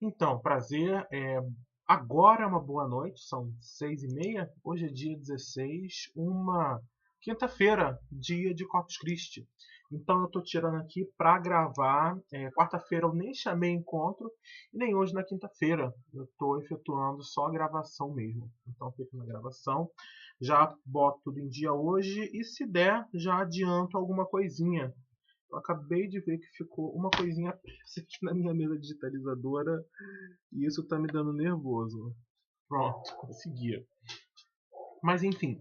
Então, prazer. Agora é uma boa noite, são 6h30. Hoje é dia 16, uma quinta-feira, dia de Corpus Christi. Então eu estou tirando aqui para gravar. Quarta-feira eu nem chamei encontro, e nem hoje na quinta-feira. Eu estou efetuando só a gravação mesmo. Então fico na gravação, já boto tudo em dia hoje e se der, já adianto alguma coisinha. Eu acabei de ver que ficou uma coisinha presa aqui na minha mesa digitalizadora e isso tá me dando nervoso. Pronto, consegui. Mas enfim,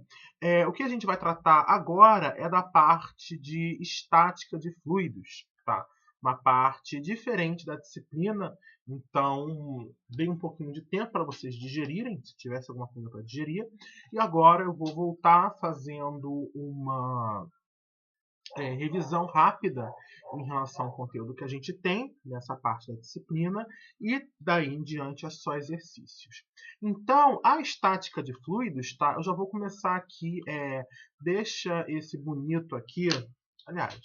o que a gente vai tratar agora é da parte de estática de fluidos, tá? Uma parte diferente da disciplina, então dei um pouquinho de tempo para vocês digerirem, se tivesse alguma coisa para digerir. E agora eu vou voltar fazendo uma revisão rápida em relação ao conteúdo que a gente tem nessa parte da disciplina e daí em diante é só exercícios. Então, a estática de fluidos, tá? Eu já vou começar aqui, deixa esse bonito aqui, aliás,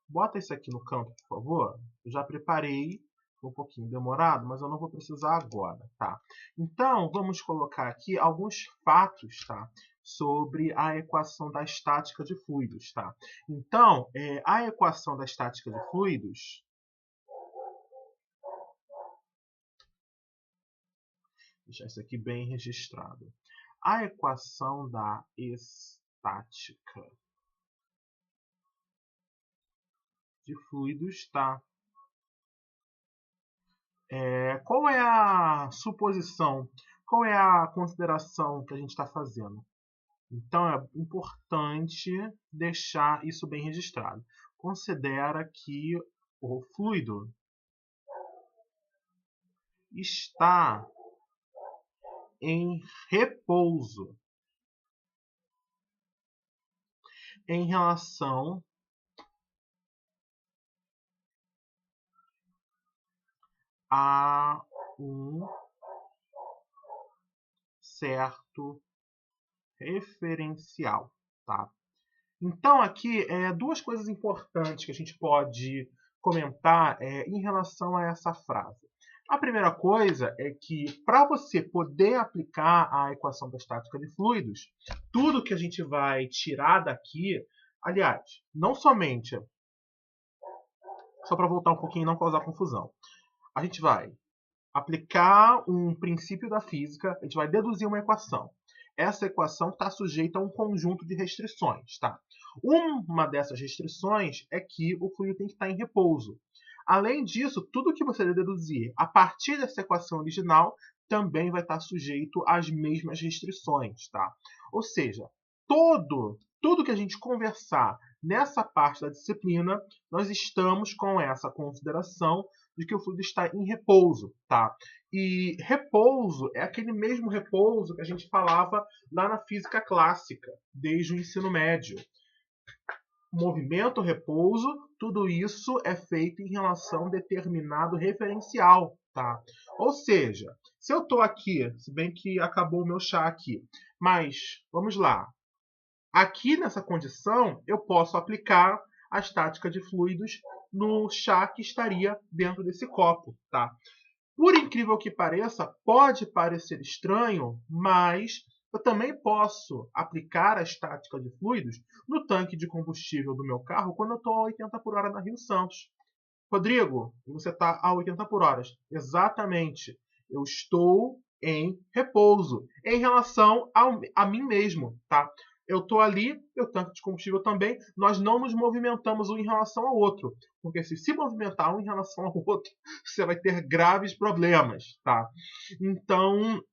bota esse aqui no canto, por favor. Eu já preparei, foi um pouquinho demorado, mas eu não vou precisar agora, tá? Então, vamos colocar aqui alguns fatos, tá? Sobre a equação da estática de fluidos, tá? Então, a equação da estática de fluidos, deixar isso aqui bem registrado. A equação da estática de fluidos, tá? Qual é a suposição? Qual é a consideração que a gente está fazendo? Então é importante deixar isso bem registrado. Considera que o fluido está em repouso em relação a um certo referencial, tá? Então aqui duas coisas importantes que a gente pode comentar em relação a essa frase. A primeira coisa é que para você poder aplicar a equação da estática de fluidos, tudo que a gente vai tirar daqui, aliás, não somente, só para voltar um pouquinho e não causar confusão, a gente vai aplicar um princípio da física, a gente vai deduzir uma equação. Essa equação está sujeita a um conjunto de restrições, tá? Uma dessas restrições é que o fluido tem que estar em repouso. Além disso, tudo que você deduzir a partir dessa equação original também vai estar sujeito às mesmas restrições, tá? Ou seja, tudo que a gente conversar nessa parte da disciplina, nós estamos com essa consideração de que o fluido está em repouso, tá? E repouso é aquele mesmo repouso que a gente falava lá na física clássica, desde o ensino médio. Movimento, repouso, tudo isso é feito em relação a um determinado referencial, tá? Ou seja, se eu estou aqui, se bem que acabou o meu chá aqui, mas vamos lá. Aqui nessa condição, eu posso aplicar a estática de fluidos no chá que estaria dentro desse copo, tá? Por incrível que pareça, pode parecer estranho, mas eu também posso aplicar a estática de fluidos no tanque de combustível do meu carro quando eu estou a 80 por hora na Rio Santos. Rodrigo, você está a 80 por hora. Exatamente. Eu estou em repouso em relação a mim mesmo, tá? Eu estou ali, eu tanque de combustível também, nós não nos movimentamos um em relação ao outro. Porque se movimentar um em relação ao outro, você vai ter graves problemas, tá? Então,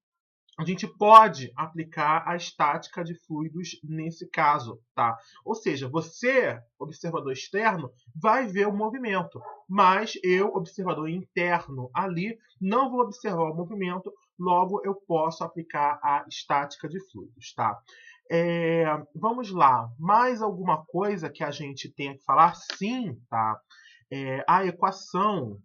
a gente pode aplicar a estática de fluidos nesse caso, tá? Ou seja, você, observador externo, vai ver o movimento, mas eu, observador interno ali, não vou observar o movimento, logo eu posso aplicar a estática de fluidos, tá? Vamos lá, mais alguma coisa que a gente tenha que falar? Sim, tá? A equação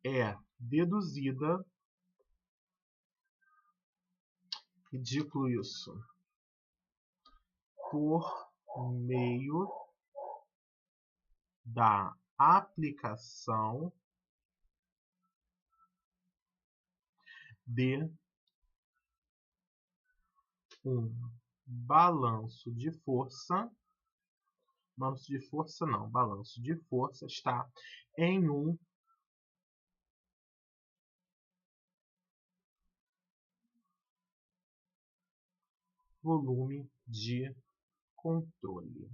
é deduzida. Ridículo isso. Por meio da aplicação de um balanço de força, balanço de força está em um volume de controle.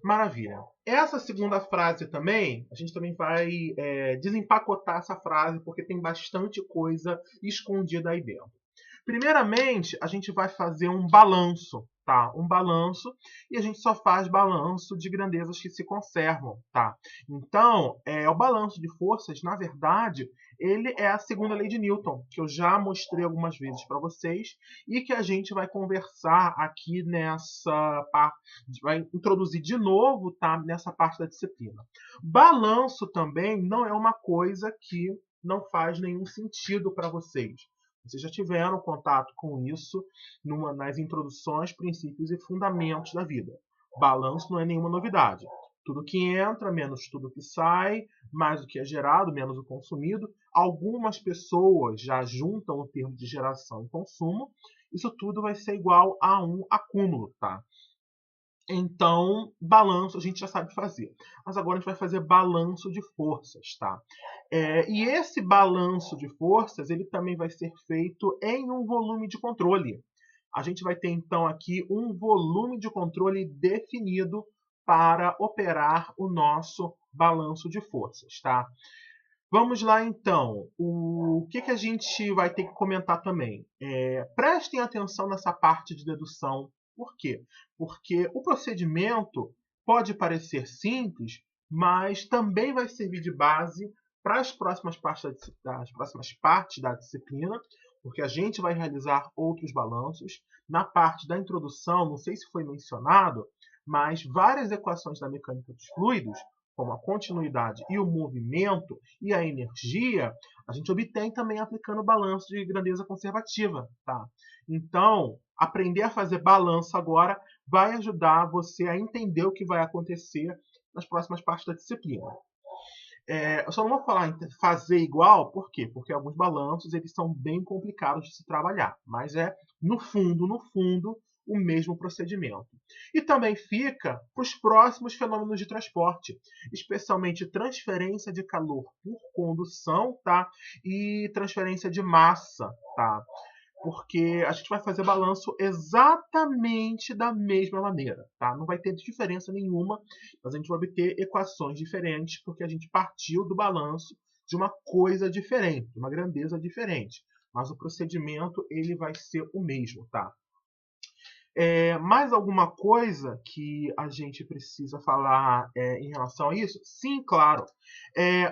Maravilha. Essa segunda frase também, a gente também vai desempacotar essa frase, porque tem bastante coisa escondida aí dentro. Primeiramente, a gente vai fazer um balanço, tá? Um balanço, e a gente só faz balanço de grandezas que se conservam, tá? Então, o balanço de forças, na verdade, ele é a segunda lei de Newton, que eu já mostrei algumas vezes para vocês, e que a gente vai conversar aqui nessa parte, vai introduzir de novo, tá? Nessa parte da disciplina. Balanço também não é uma coisa que não faz nenhum sentido para vocês. Vocês já tiveram contato com isso nas introduções, princípios e fundamentos da vida. Balanço não é nenhuma novidade. Tudo que entra, menos tudo que sai, mais o que é gerado, menos o consumido. Algumas pessoas já juntam o termo de geração e consumo. Isso tudo vai ser igual a um acúmulo, tá? Então, balanço a gente já sabe fazer. Mas agora a gente vai fazer balanço de forças, tá? E esse balanço de forças, ele também vai ser feito em um volume de controle. A gente vai ter, então, aqui um volume de controle definido para operar o nosso balanço de forças, tá? Vamos lá, então. O que a gente vai ter que comentar também? Prestem atenção nessa parte de dedução. Por quê? Porque o procedimento pode parecer simples, mas também vai servir de base para as próximas partes da disciplina, porque a gente vai realizar outros balanços. Na parte da introdução, não sei se foi mencionado, mas várias equações da mecânica dos fluidos, como a continuidade e o movimento e a energia, a gente obtém também aplicando balanço de grandeza conservativa, tá? Então, aprender a fazer balanço agora vai ajudar você a entender o que vai acontecer nas próximas partes da disciplina. Eu só não vou falar em fazer igual, por quê? Porque alguns balanços eles são bem complicados de se trabalhar, mas no fundo, o mesmo procedimento. E também fica para os próximos fenômenos de transporte, especialmente transferência de calor por condução, tá? E transferência de massa, tá? Porque a gente vai fazer balanço exatamente da mesma maneira, tá? Não vai ter diferença nenhuma, mas a gente vai obter equações diferentes, porque a gente partiu do balanço de uma coisa diferente, de uma grandeza diferente. Mas o procedimento ele vai ser o mesmo, tá? Mais alguma coisa que a gente precisa falar em relação a isso? Sim, claro.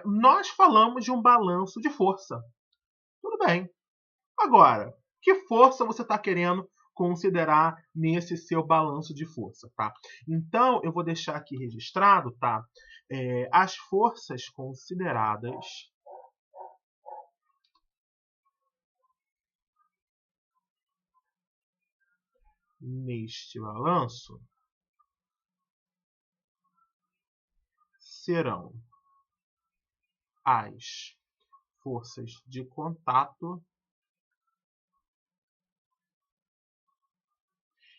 Nós falamos de um balanço de força. Tudo bem. Agora, que força você está querendo considerar nesse seu balanço de força, tá? Então, eu vou deixar aqui registrado, tá? As forças consideradas neste balanço serão as forças de contato,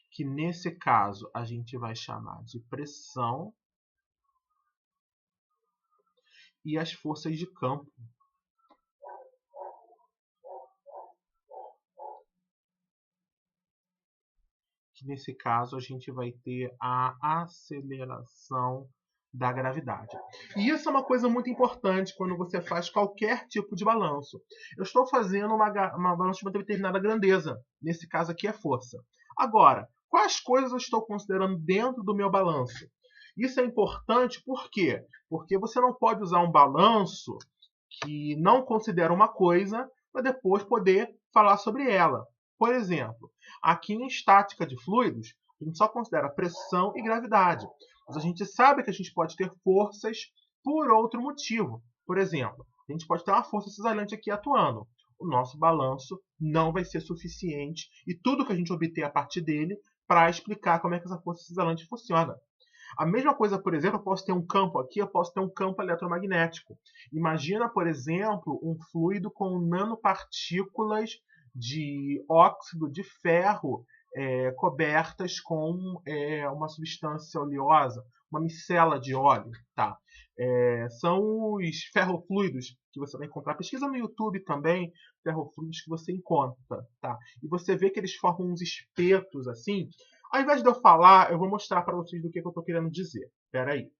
que nesse caso a gente vai chamar de pressão, e as forças de campo, que nesse caso a gente vai ter a aceleração da gravidade. E isso é uma coisa muito importante quando você faz qualquer tipo de balanço. Eu estou fazendo uma balanço de uma determinada grandeza. Nesse caso aqui é força. Agora, quais coisas eu estou considerando dentro do meu balanço? Isso é importante por quê? Porque você não pode usar um balanço que não considera uma coisa para depois poder falar sobre ela. Por exemplo, aqui em estática de fluidos, a gente só considera pressão e gravidade. Mas a gente sabe que a gente pode ter forças por outro motivo. Por exemplo, a gente pode ter uma força cisalhante aqui atuando. O nosso balanço não vai ser suficiente e tudo que a gente obter a partir dele para explicar como é que essa força cisalhante funciona. A mesma coisa, por exemplo, eu posso ter um campo aqui, eu posso ter um campo eletromagnético. Imagina, por exemplo, um fluido com nanopartículas de óxido de ferro cobertas com uma substância oleosa, uma micela de óleo. Tá? São os ferrofluidos que você vai encontrar. Pesquisa no YouTube também, ferrofluidos que você encontra. Tá? E você vê que eles formam uns espetos assim. Ao invés de eu falar, eu vou mostrar para vocês do que eu estou querendo dizer. Espera aí.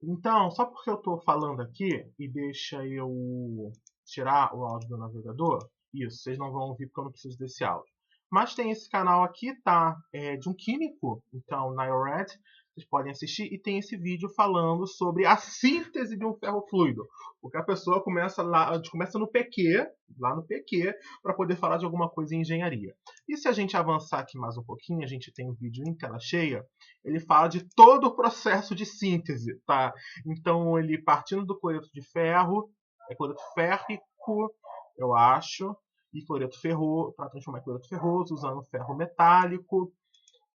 Então, só porque eu estou falando aqui, e deixa eu tirar o áudio do navegador, isso, vocês não vão ouvir porque eu não preciso desse áudio. Mas tem esse canal aqui, tá? De um químico, então, NIORAD, vocês podem assistir, e tem esse vídeo falando sobre a síntese de um ferrofluido. Porque a pessoa começa no PQ, lá no PQ, para poder falar de alguma coisa em engenharia. E se a gente avançar aqui mais um pouquinho, a gente tem um vídeo em tela cheia, ele fala de todo o processo de síntese, tá? Então, ele partindo do cloreto de ferro, cloreto férrico, eu acho, e cloreto ferroso, para transformar em cloreto ferroso, usando ferro metálico.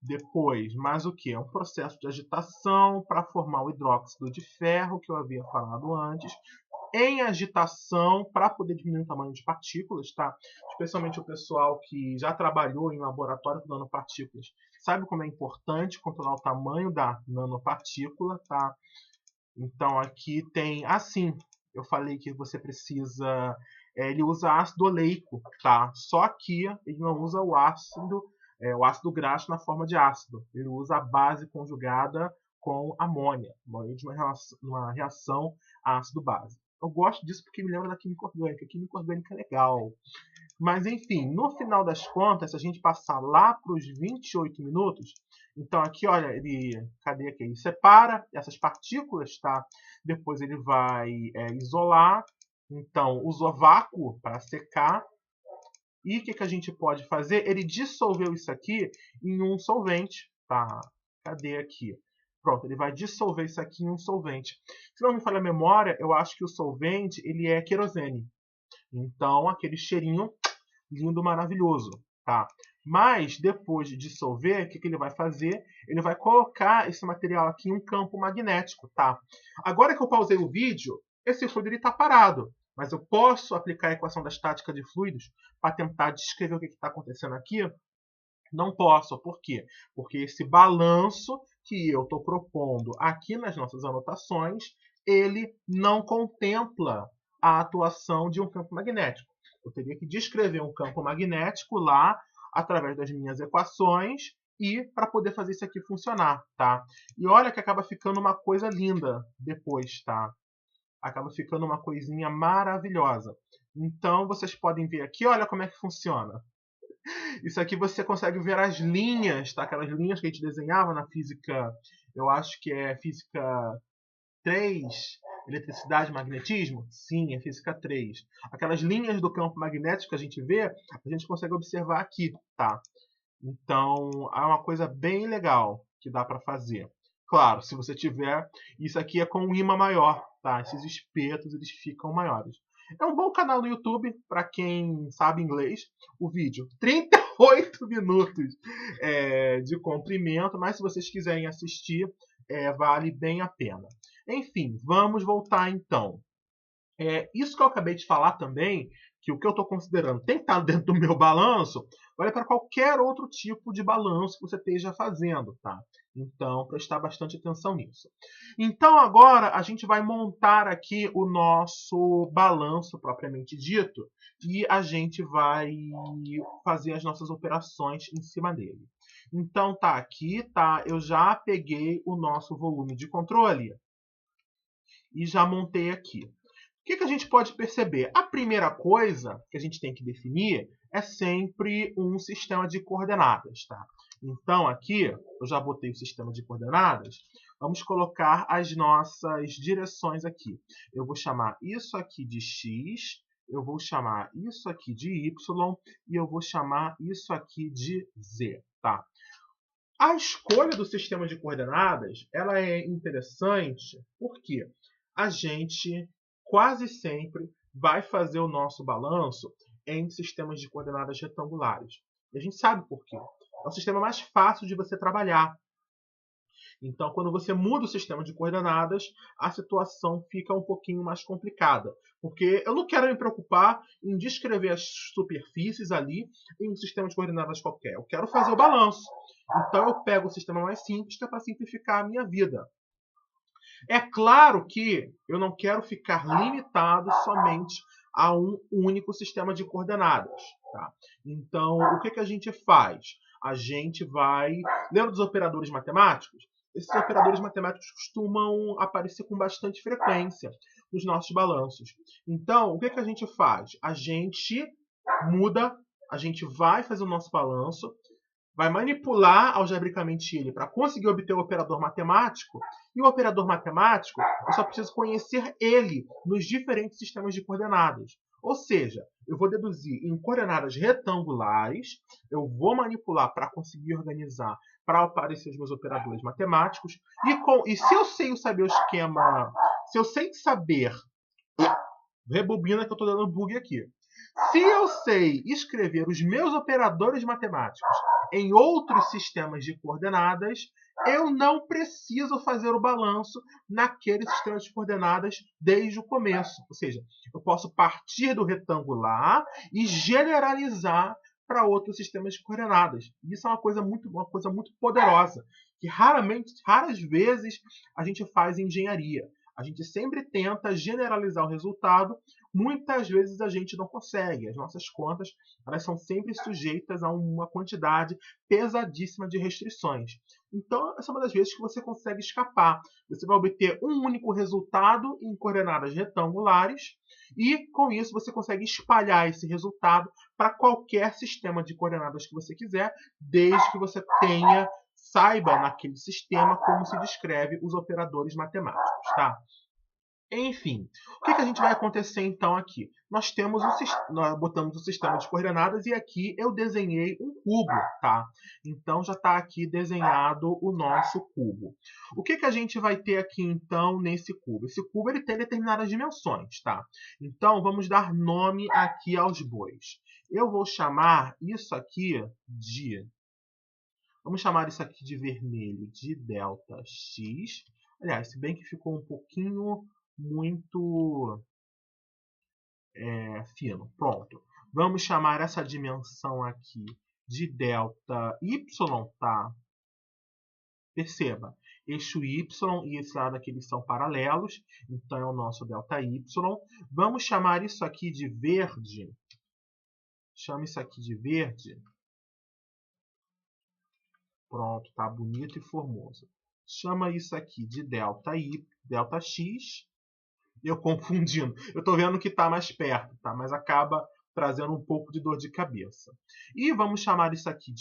Depois, mais o que? É um processo de agitação para formar o hidróxido de ferro, que eu havia falado antes, em agitação para poder diminuir o tamanho de partículas, tá? Especialmente o pessoal que já trabalhou em laboratório com nanopartículas sabe como é importante controlar o tamanho da nanopartícula, tá? Então aqui tem assim, eu falei que você precisa, ele usa ácido oleico, tá? Só que ele não usa o ácido graxo na forma de ácido. Ele usa a base conjugada com amônia, de uma reação ácido-base. Eu gosto disso porque me lembra da química orgânica. A química orgânica é legal. Mas, enfim, no final das contas, se a gente passar lá para os 28 minutos, então aqui, olha, cadê aqui? Ele separa essas partículas, tá? Depois ele vai isolar. Então, usou vácuo para secar. E o que a gente pode fazer? Ele dissolveu isso aqui em um solvente, tá? Cadê aqui? Pronto, ele vai dissolver isso aqui em um solvente. Se não me falha a memória, eu acho que o solvente ele é querosene. Então, aquele cheirinho lindo, maravilhoso, tá? Mas, depois de dissolver, o que ele vai fazer? Ele vai colocar esse material aqui em um campo magnético, tá? Agora que eu pausei o vídeo, esse fluido está parado. Mas eu posso aplicar a equação da estática de fluidos para tentar descrever o que está acontecendo aqui? Não posso. Por quê? Porque esse balanço que eu estou propondo aqui nas nossas anotações, ele não contempla a atuação de um campo magnético. Eu teria que descrever um campo magnético lá, através das minhas equações, e para poder fazer isso aqui funcionar, tá? E olha que acaba ficando uma coisa linda depois, tá? Acaba ficando uma coisinha maravilhosa. Então, vocês podem ver aqui, olha como é que funciona. Isso aqui você consegue ver as linhas, tá? Aquelas linhas que a gente desenhava na física, eu acho que é física 3, eletricidade e magnetismo? Sim, é física 3. Aquelas linhas do campo magnético que a gente vê, a gente consegue observar aqui, tá? Então, é uma coisa bem legal que dá para fazer. Claro, se você tiver, isso aqui é com um ímã maior, tá? Esses espetos, eles ficam maiores. É um bom canal no YouTube para quem sabe inglês. O vídeo, 38 minutos de comprimento, mas se vocês quiserem assistir, vale bem a pena. Enfim, vamos voltar então. Isso que eu acabei de falar também, que o que eu estou considerando tem que estar dentro do meu balanço, vale para qualquer outro tipo de balanço que você esteja fazendo, tá? Então, prestar bastante atenção nisso. Então, agora a gente vai montar aqui o nosso balanço propriamente dito e a gente vai fazer as nossas operações em cima dele. Então, tá aqui, tá? Eu já peguei o nosso volume de controle e já montei aqui. O que a gente pode perceber? A primeira coisa que a gente tem que definir é sempre um sistema de coordenadas, tá? Então, aqui, eu já botei o sistema de coordenadas. Vamos colocar as nossas direções aqui. Eu vou chamar isso aqui de x, eu vou chamar isso aqui de y e eu vou chamar isso aqui de z, tá? A escolha do sistema de coordenadas, ela é interessante porque a gente quase sempre vai fazer o nosso balanço em sistemas de coordenadas retangulares. E a gente sabe por quê. É o sistema mais fácil de você trabalhar. Então, quando você muda o sistema de coordenadas, a situação fica um pouquinho mais complicada. Porque eu não quero me preocupar em descrever as superfícies ali em um sistema de coordenadas qualquer. Eu quero fazer o balanço. Então, eu pego o sistema mais simples, que é para simplificar a minha vida. É claro que eu não quero ficar limitado somente a um único sistema de coordenadas. Tá? Então, o que a gente faz? A gente vai... Lembra dos operadores matemáticos? Esses operadores matemáticos costumam aparecer com bastante frequência nos nossos balanços. Então, o que a gente faz? A gente muda, a gente vai fazer o nosso balanço, vai manipular algebricamente ele para conseguir obter o operador matemático, e o operador matemático eu só preciso conhecer ele nos diferentes sistemas de coordenadas. Ou seja, eu vou deduzir em coordenadas retangulares, eu vou manipular para conseguir organizar para aparecer os meus operadores matemáticos, e se eu sei saber o esquema, se eu sei saber, rebobina que eu estou dando bug aqui. Se eu sei escrever os meus operadores matemáticos em outros sistemas de coordenadas, eu não preciso fazer o balanço naquele sistema de coordenadas desde o começo. Ou seja, eu posso partir do retangular e generalizar para outros sistemas de coordenadas. Isso é uma coisa muito poderosa, que raras vezes a gente faz em engenharia. A gente sempre tenta generalizar o resultado, muitas vezes a gente não consegue. As nossas contas elas são sempre sujeitas a uma quantidade pesadíssima de restrições. Então, essa é uma das vezes que você consegue escapar. Você vai obter um único resultado em coordenadas retangulares e, com isso, você consegue espalhar esse resultado para qualquer sistema de coordenadas que você quiser, desde que você saiba naquele sistema como se descreve os operadores matemáticos, tá? Enfim, o que a gente vai acontecer então aqui? Nós botamos o sistema de coordenadas e aqui eu desenhei um cubo, tá? Então já está aqui desenhado o nosso cubo. O que a gente vai ter aqui então nesse cubo? Esse cubo ele tem determinadas dimensões, tá? Então vamos dar nome aqui aos bois. Eu vou chamar isso aqui de... Vamos chamar isso aqui de vermelho de ΔX. Aliás, se bem que ficou um pouquinho muito fino. Pronto. Vamos chamar essa dimensão aqui de ΔY, tá? Perceba, eixo Y e esse lado aqui eles são paralelos, então é o nosso ΔY. Vamos chamar isso aqui de verde. Chama isso aqui de verde. Pronto, tá bonito e formoso. Chama isso aqui de ΔX. Eu confundindo. Eu estou vendo que está mais perto, tá? Mas acaba trazendo um pouco de dor de cabeça. E vamos chamar isso aqui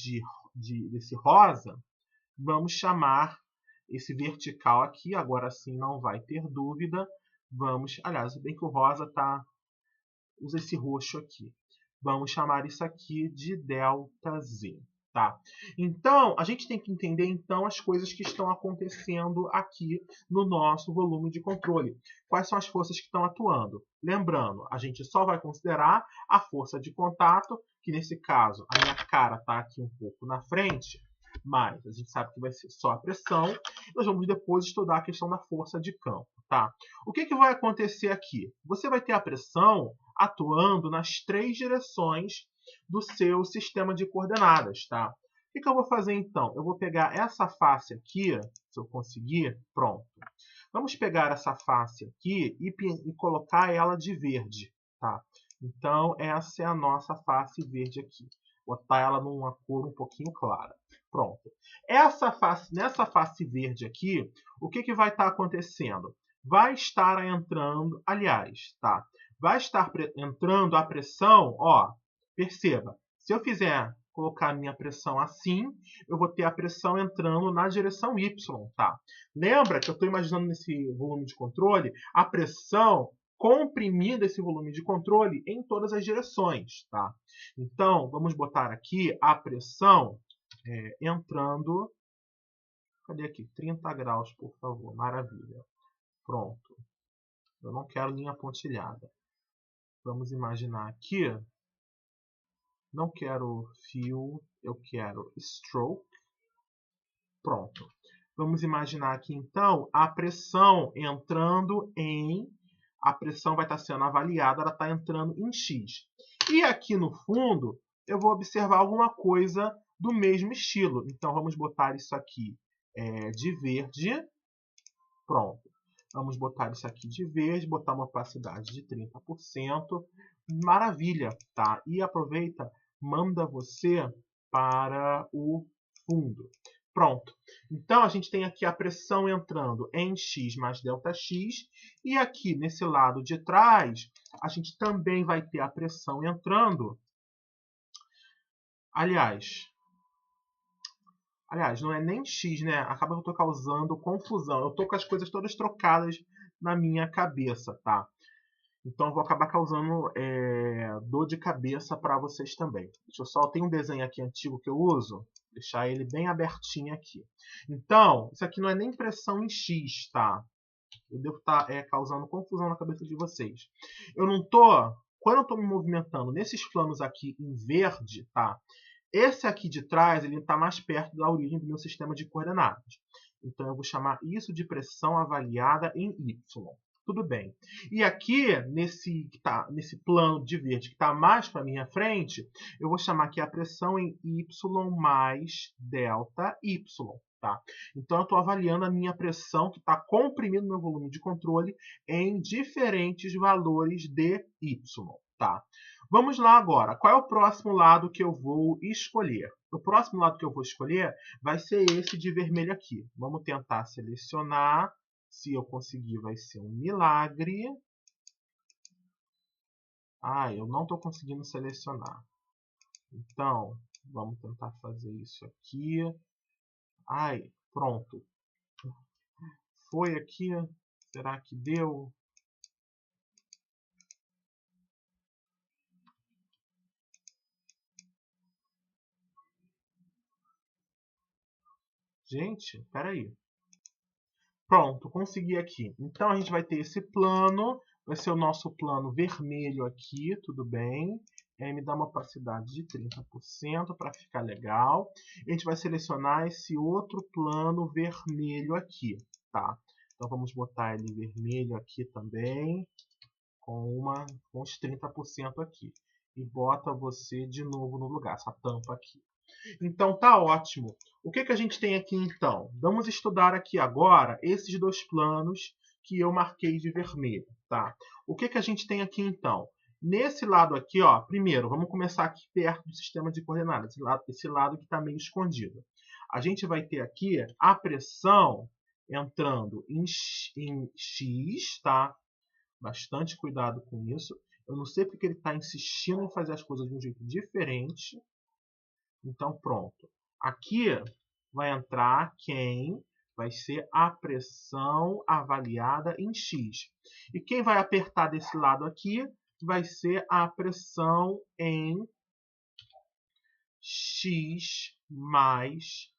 desse rosa. Vamos chamar esse vertical aqui. Agora sim não vai ter dúvida. Aliás, bem que o rosa usa esse roxo aqui. Vamos chamar isso aqui de ΔZ. Tá? Então, a gente tem que entender então as coisas que estão acontecendo aqui no nosso volume de controle. Quais são as forças que estão atuando? Lembrando, a gente só vai considerar a força de contato, que nesse caso a minha cara está aqui um pouco na frente, mas a gente sabe que vai ser só a pressão. Nós vamos depois estudar a questão da força de campo. Tá? O que vai acontecer aqui? Você vai ter a pressão atuando nas três direções do seu sistema de coordenadas, tá? O que eu vou fazer então? Eu vou pegar essa face aqui, se eu conseguir, pronto. Vamos pegar essa face aqui e colocar ela de verde, tá? Então, essa é a nossa face verde aqui. Botar ela numa cor um pouquinho clara. Pronto. Nessa face verde aqui, o que vai estar acontecendo? Vai estar entrando, aliás, tá? Vai estar entrando a pressão, ó, perceba, se eu colocar a minha pressão assim, eu vou ter a pressão entrando na direção Y, tá? Lembra que eu estou imaginando nesse volume de controle a pressão comprimindo esse volume de controle em todas as direções, tá? Então, vamos botar aqui a pressão entrando... Cadê aqui? 30 graus, por favor. Maravilha. Pronto. Eu não quero linha pontilhada. Vamos imaginar aqui... Não quero fio, eu quero stroke. Pronto. Vamos imaginar aqui, então, a pressão entrando em... A pressão vai estar sendo avaliada, ela está entrando em X. E aqui no fundo, eu vou observar alguma coisa do mesmo estilo. Então, vamos botar isso aqui de verde. Pronto. Vamos botar isso aqui de verde, botar uma opacidade de 30%. Maravilha, tá? E aproveita, manda você para o fundo. Pronto. Então, a gente tem aqui a pressão entrando em X mais ΔX. E aqui, nesse lado de trás, a gente também vai ter a pressão entrando. Aliás, não é nem X, né? Acaba que eu estou causando confusão. Eu estou com as coisas todas trocadas na minha cabeça, tá? Então, eu vou acabar causando dor de cabeça para vocês também. Deixa eu só... Tem um desenho aqui antigo que eu uso. Deixar ele bem abertinho aqui. Então, isso aqui não é nem pressão em X, tá? Eu devo estar causando confusão na cabeça de vocês. Eu não tô... Quando eu estou me movimentando nesses planos aqui em verde, tá? Esse aqui de trás, ele está mais perto da origem do meu sistema de coordenadas. Então, eu vou chamar isso de pressão avaliada em Y. Tudo bem. E aqui, nesse plano de verde que está mais para a minha frente, eu vou chamar aqui a pressão em Y mais ΔY. Tá? Então, eu estou avaliando a minha pressão que está comprimindo meu volume de controle em diferentes valores de Y. Tá? Vamos lá agora. Qual é o próximo lado que eu vou escolher? O próximo lado que eu vou escolher vai ser esse de vermelho aqui. Vamos tentar selecionar. Se eu conseguir, vai ser um milagre. Eu não estou conseguindo selecionar. Então, vamos tentar fazer isso aqui. Pronto. Foi aqui. Será que deu? Gente, espera aí. Pronto, consegui aqui. Então, a gente vai ter esse plano. Vai ser o nosso plano vermelho aqui, tudo bem. Me dá uma opacidade de 30% para ficar legal. A gente vai selecionar esse outro plano vermelho aqui, tá? Então, vamos botar ele vermelho aqui também, com os 30% aqui. E bota você de novo no lugar, essa tampa aqui. Então, tá ótimo. O que a gente tem aqui, então? Vamos estudar aqui agora esses dois planos que eu marquei de vermelho, tá? O que a gente tem aqui, então? Nesse lado aqui, ó, primeiro, vamos começar aqui perto do sistema de coordenadas, esse lado que está meio escondido. A gente vai ter aqui a pressão entrando em X, tá? Bastante cuidado com isso. Eu não sei porque ele está insistindo em fazer as coisas de um jeito diferente. Então, pronto. Aqui vai entrar quem vai ser a pressão avaliada em X. E quem vai apertar desse lado aqui vai ser a pressão em X mais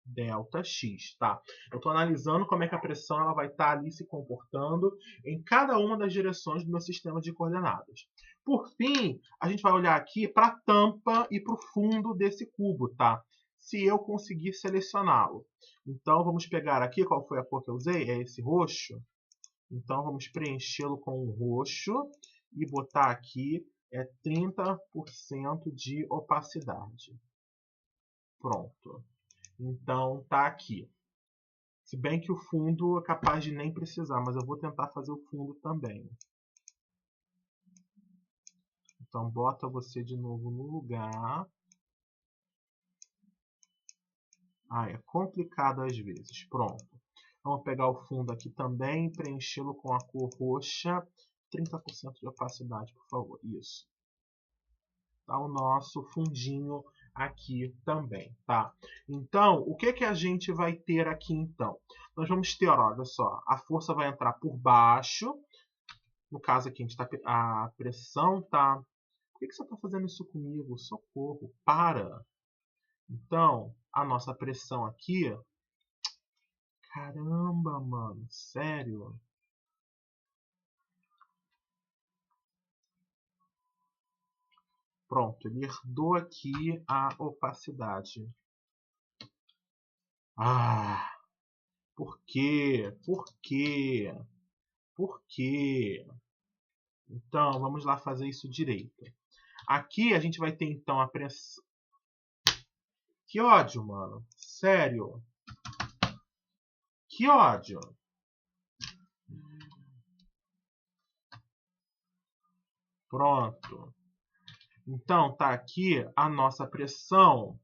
ΔX, tá? Eu estou analisando como é que a pressão ela vai estar ali se comportando em cada uma das direções do meu sistema de coordenadas. Por fim, a gente vai olhar aqui para a tampa e para o fundo desse cubo, tá? Se eu conseguir selecioná-lo. Então, vamos pegar aqui, qual foi a cor que eu usei? É esse roxo. Então, vamos preenchê-lo com o roxo e botar aqui 30% de opacidade. Pronto. Então, tá aqui. Se bem que o fundo é capaz de nem precisar, mas eu vou tentar fazer o fundo também. Então, bota você de novo no lugar. É complicado às vezes. Pronto. Vamos pegar o fundo aqui também e preenchê-lo com a cor roxa. 30% de opacidade, por favor. Isso. Tá o nosso fundinho aqui também, tá? Então, o que a gente vai ter aqui, então? Nós vamos ter, olha só, a força vai entrar por baixo. No caso aqui, a pressão tá... Por que você está fazendo isso comigo? Socorro, para! Então, a nossa pressão aqui... Caramba, mano, sério? Pronto, ele herdou aqui a opacidade. Por quê? Por quê? Por quê? Então, vamos lá fazer isso direito. Aqui a gente vai ter, então, a pressão... Que ódio, mano. Sério. Que ódio. Pronto. Então, tá aqui a nossa pressão.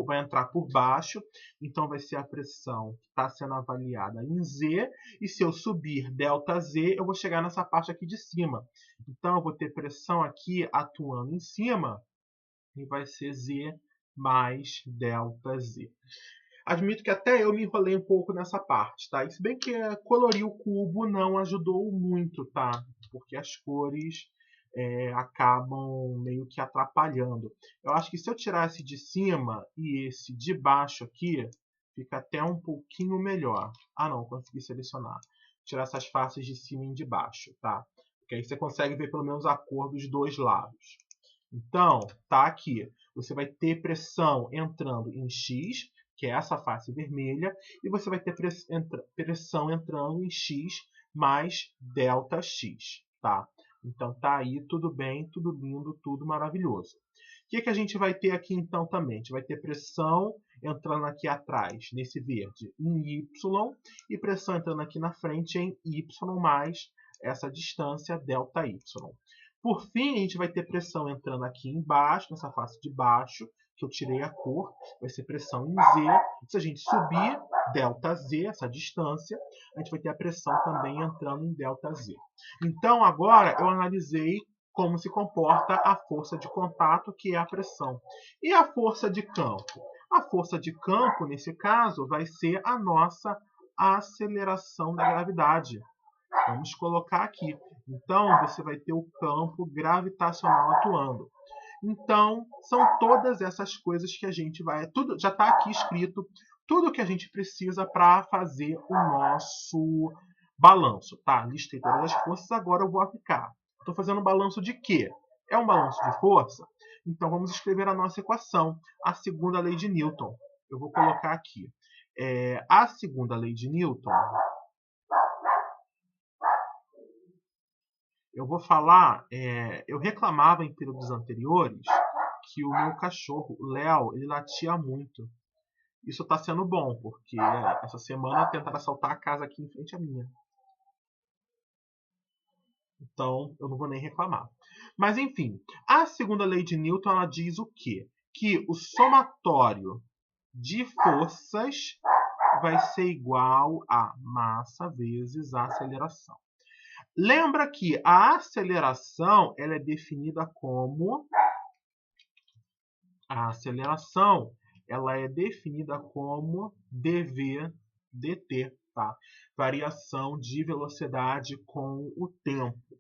Vai entrar por baixo. Então, vai ser a pressão que está sendo avaliada em Z. E se eu subir ΔZ, eu vou chegar nessa parte aqui de cima. Então, eu vou ter pressão aqui atuando em cima. E vai ser Z mais ΔZ. Admito que até eu me enrolei um pouco nessa parte, tá? E se bem que colorir o cubo não ajudou muito, tá? Porque as cores acabam meio que atrapalhando. Eu acho que se eu tirar esse de cima e esse de baixo aqui, fica até um pouquinho melhor. Ah, não, consegui selecionar. Tirar essas faces de cima e de baixo, tá? Porque aí você consegue ver pelo menos a cor dos dois lados. Então, tá aqui. Você vai ter pressão entrando em X, que é essa face vermelha, e você vai ter pressão entrando em X mais ΔX, tá? Então tá aí, tudo bem, tudo lindo, tudo maravilhoso. O que a gente vai ter aqui então também? A gente vai ter pressão entrando aqui atrás, nesse verde, em Y, e pressão entrando aqui na frente em Y mais essa distância ΔY. Por fim, a gente vai ter pressão entrando aqui embaixo, nessa face de baixo, que eu tirei a cor, vai ser pressão em Z. Se a gente subir ΔZ, essa distância, a gente vai ter a pressão também entrando em ΔZ. Então, agora eu analisei como se comporta a força de contato, que é a pressão. E a força de campo? A força de campo, nesse caso, vai ser a nossa aceleração da gravidade. Vamos colocar aqui. Então, você vai ter o campo gravitacional atuando. Então, são todas essas coisas que a gente vai... Tudo já está aqui escrito, tudo que a gente precisa para fazer o nosso balanço. Tá? Listei todas as forças, agora eu vou aplicar. Estou fazendo um balanço de quê? É um balanço de força? Então, vamos escrever a nossa equação, a segunda lei de Newton. Eu vou colocar aqui. A segunda lei de Newton... Eu vou falar, eu reclamava em períodos anteriores que o meu cachorro, o Léo, ele latia muito. Isso está sendo bom, porque essa semana tentaram assaltar a casa aqui em frente à minha. Então, eu não vou nem reclamar. Mas, enfim, a segunda lei de Newton, ela diz o quê? Que o somatório de forças vai ser igual a massa vezes a aceleração. Lembra que a aceleração ela é definida como... A aceleração ela é definida como dv dt, tá? Variação de velocidade com o tempo.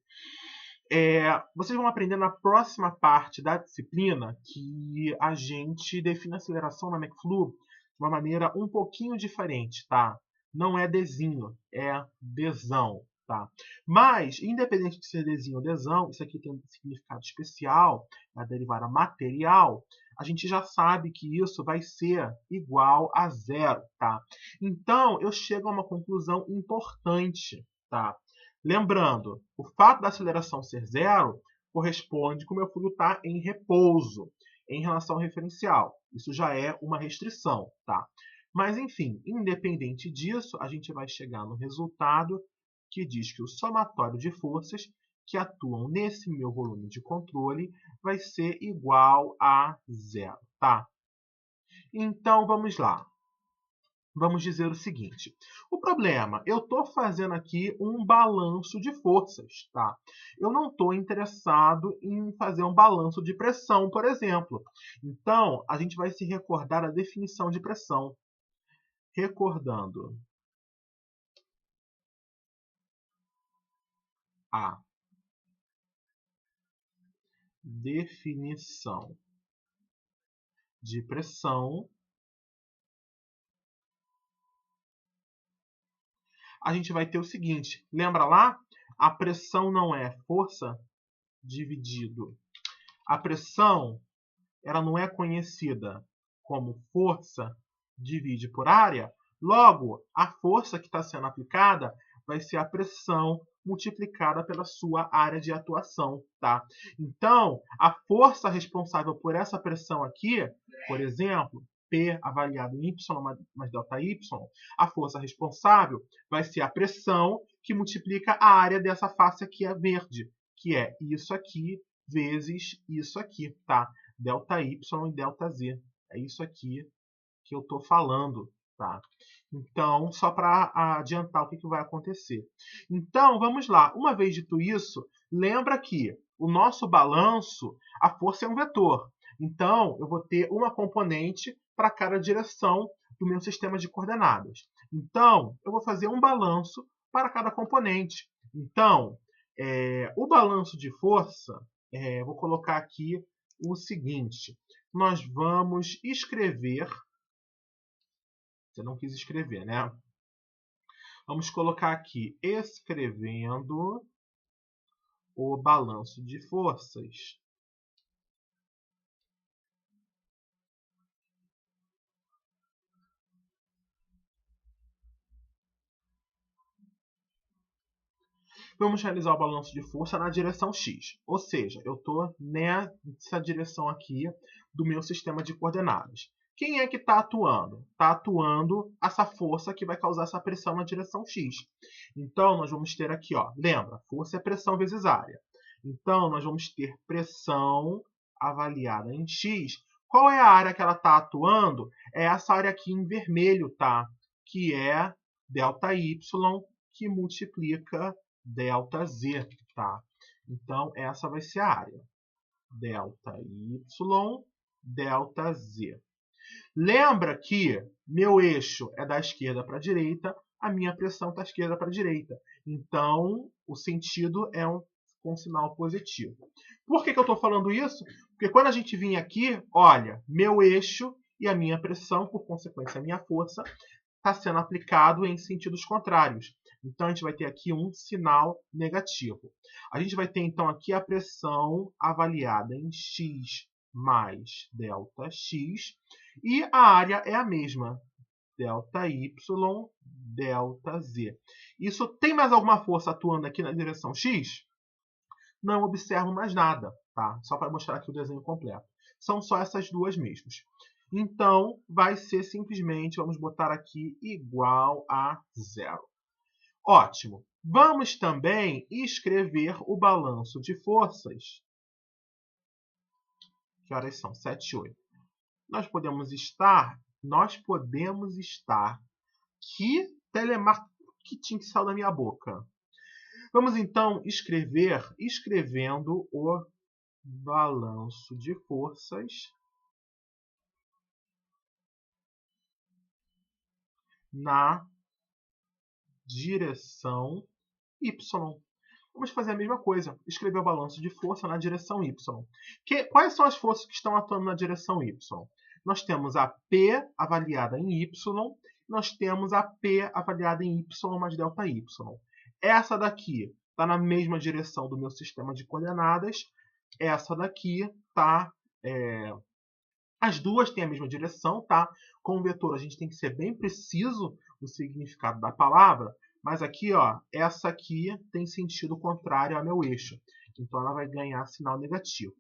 Vocês vão aprender na próxima parte da disciplina que a gente define a aceleração na McFlu de uma maneira um pouquinho diferente, tá? Não é Dzinho, é Dzão, tá? Mas, independente de ser Dzinho ou Dzão, isso aqui tem um significado especial, a derivada material, a gente já sabe que isso vai ser igual a zero, tá? Então, eu chego a uma conclusão importante, tá? Lembrando, o fato da aceleração ser zero corresponde que o meu fluido está em repouso em relação ao referencial. Isso já é uma restrição, tá? Mas, enfim, independente disso, a gente vai chegar no resultado que diz que o somatório de forças que atuam nesse meu volume de controle vai ser igual a zero, tá? Então, vamos lá. Vamos dizer o seguinte. O problema, eu estou fazendo aqui um balanço de forças, tá? Eu não estou interessado em fazer um balanço de pressão, por exemplo. Então, a gente vai se recordar a definição de pressão. Recordando a definição de pressão, a gente vai ter o seguinte. Lembra lá? A pressão não é força dividido. A pressão ela não é conhecida como força divide por área, Logo, a força que está sendo aplicada vai ser a pressão multiplicada pela sua área de atuação, tá? Então, a força responsável por essa pressão aqui, por exemplo, P avaliado em Y mais delta Y, a força responsável vai ser a pressão que multiplica a área dessa face aqui é verde, que é isso aqui vezes isso aqui, tá? Delta Y e delta Z. É isso aqui que eu estou falando, tá? Então, só para adiantar o que vai acontecer. Então, vamos lá. Uma vez dito isso, lembra que o nosso balanço, a força é um vetor. Então, eu vou ter uma componente para cada direção do meu sistema de coordenadas. Então, eu vou fazer um balanço para cada componente. Então, o balanço de força, vou colocar aqui o seguinte. Nós vamos escrever. Você não quis escrever, né? Vamos colocar aqui, escrevendo o balanço de forças. Vamos realizar o balanço de força na direção X. Ou seja, eu estou nessa direção aqui do meu sistema de coordenadas. Quem é que está atuando? Está atuando essa força que vai causar essa pressão na direção X. Então, nós vamos ter aqui, ó, lembra, força é pressão vezes área. Então, nós vamos ter pressão avaliada em X. Qual é a área que ela está atuando? É essa área aqui em vermelho, tá? Que é delta Y, que multiplica delta Z, tá? Então, essa vai ser a área. Delta Y, delta Z. Lembra que meu eixo é da esquerda para a direita, a minha pressão está da esquerda para a direita. Então, o sentido é com sinal positivo. Por que eu estou falando isso? Porque quando a gente vir aqui, olha, meu eixo e a minha pressão, por consequência, a minha força, está sendo aplicado em sentidos contrários. Então, a gente vai ter aqui um sinal negativo. A gente vai ter, então, aqui a pressão avaliada em X mais delta X. E a área é a mesma. Delta Y, delta Z. Isso tem mais alguma força atuando aqui na direção X? Não observo mais nada, tá? Só para mostrar aqui o desenho completo. São só essas duas mesmas. Então, vai ser simplesmente, vamos botar aqui, igual a zero. Ótimo. Vamos também escrever o balanço de forças. Que horas são? 7 e 8. Nós podemos estar... Que telemarketing que saiu da minha boca. Vamos então escrevendo o balanço de forças na direção Y. Vamos fazer a mesma coisa, escrever o balanço de força na direção Y. Quais são as forças que estão atuando na direção Y? Nós temos a P avaliada em Y, nós temos a P avaliada em Y mais delta Y. Essa daqui está na mesma direção do meu sistema de coordenadas, essa daqui está... As duas têm a mesma direção, tá? Com o vetor a gente tem que ser bem preciso no significado da palavra, mas aqui, ó, essa aqui tem sentido contrário ao meu eixo. Então ela vai ganhar sinal negativo.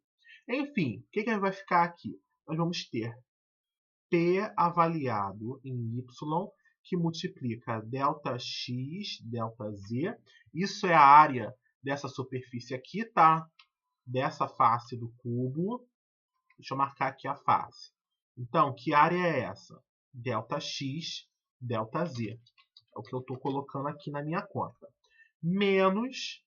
Enfim, o que vai ficar aqui? Nós vamos ter P avaliado em Y, que multiplica delta X, delta Z. Isso é a área dessa superfície aqui, tá? Dessa face do cubo. Deixa eu marcar aqui a face. Então, que área é essa? Delta X, delta Z. É o que eu estou colocando aqui na minha conta. Menos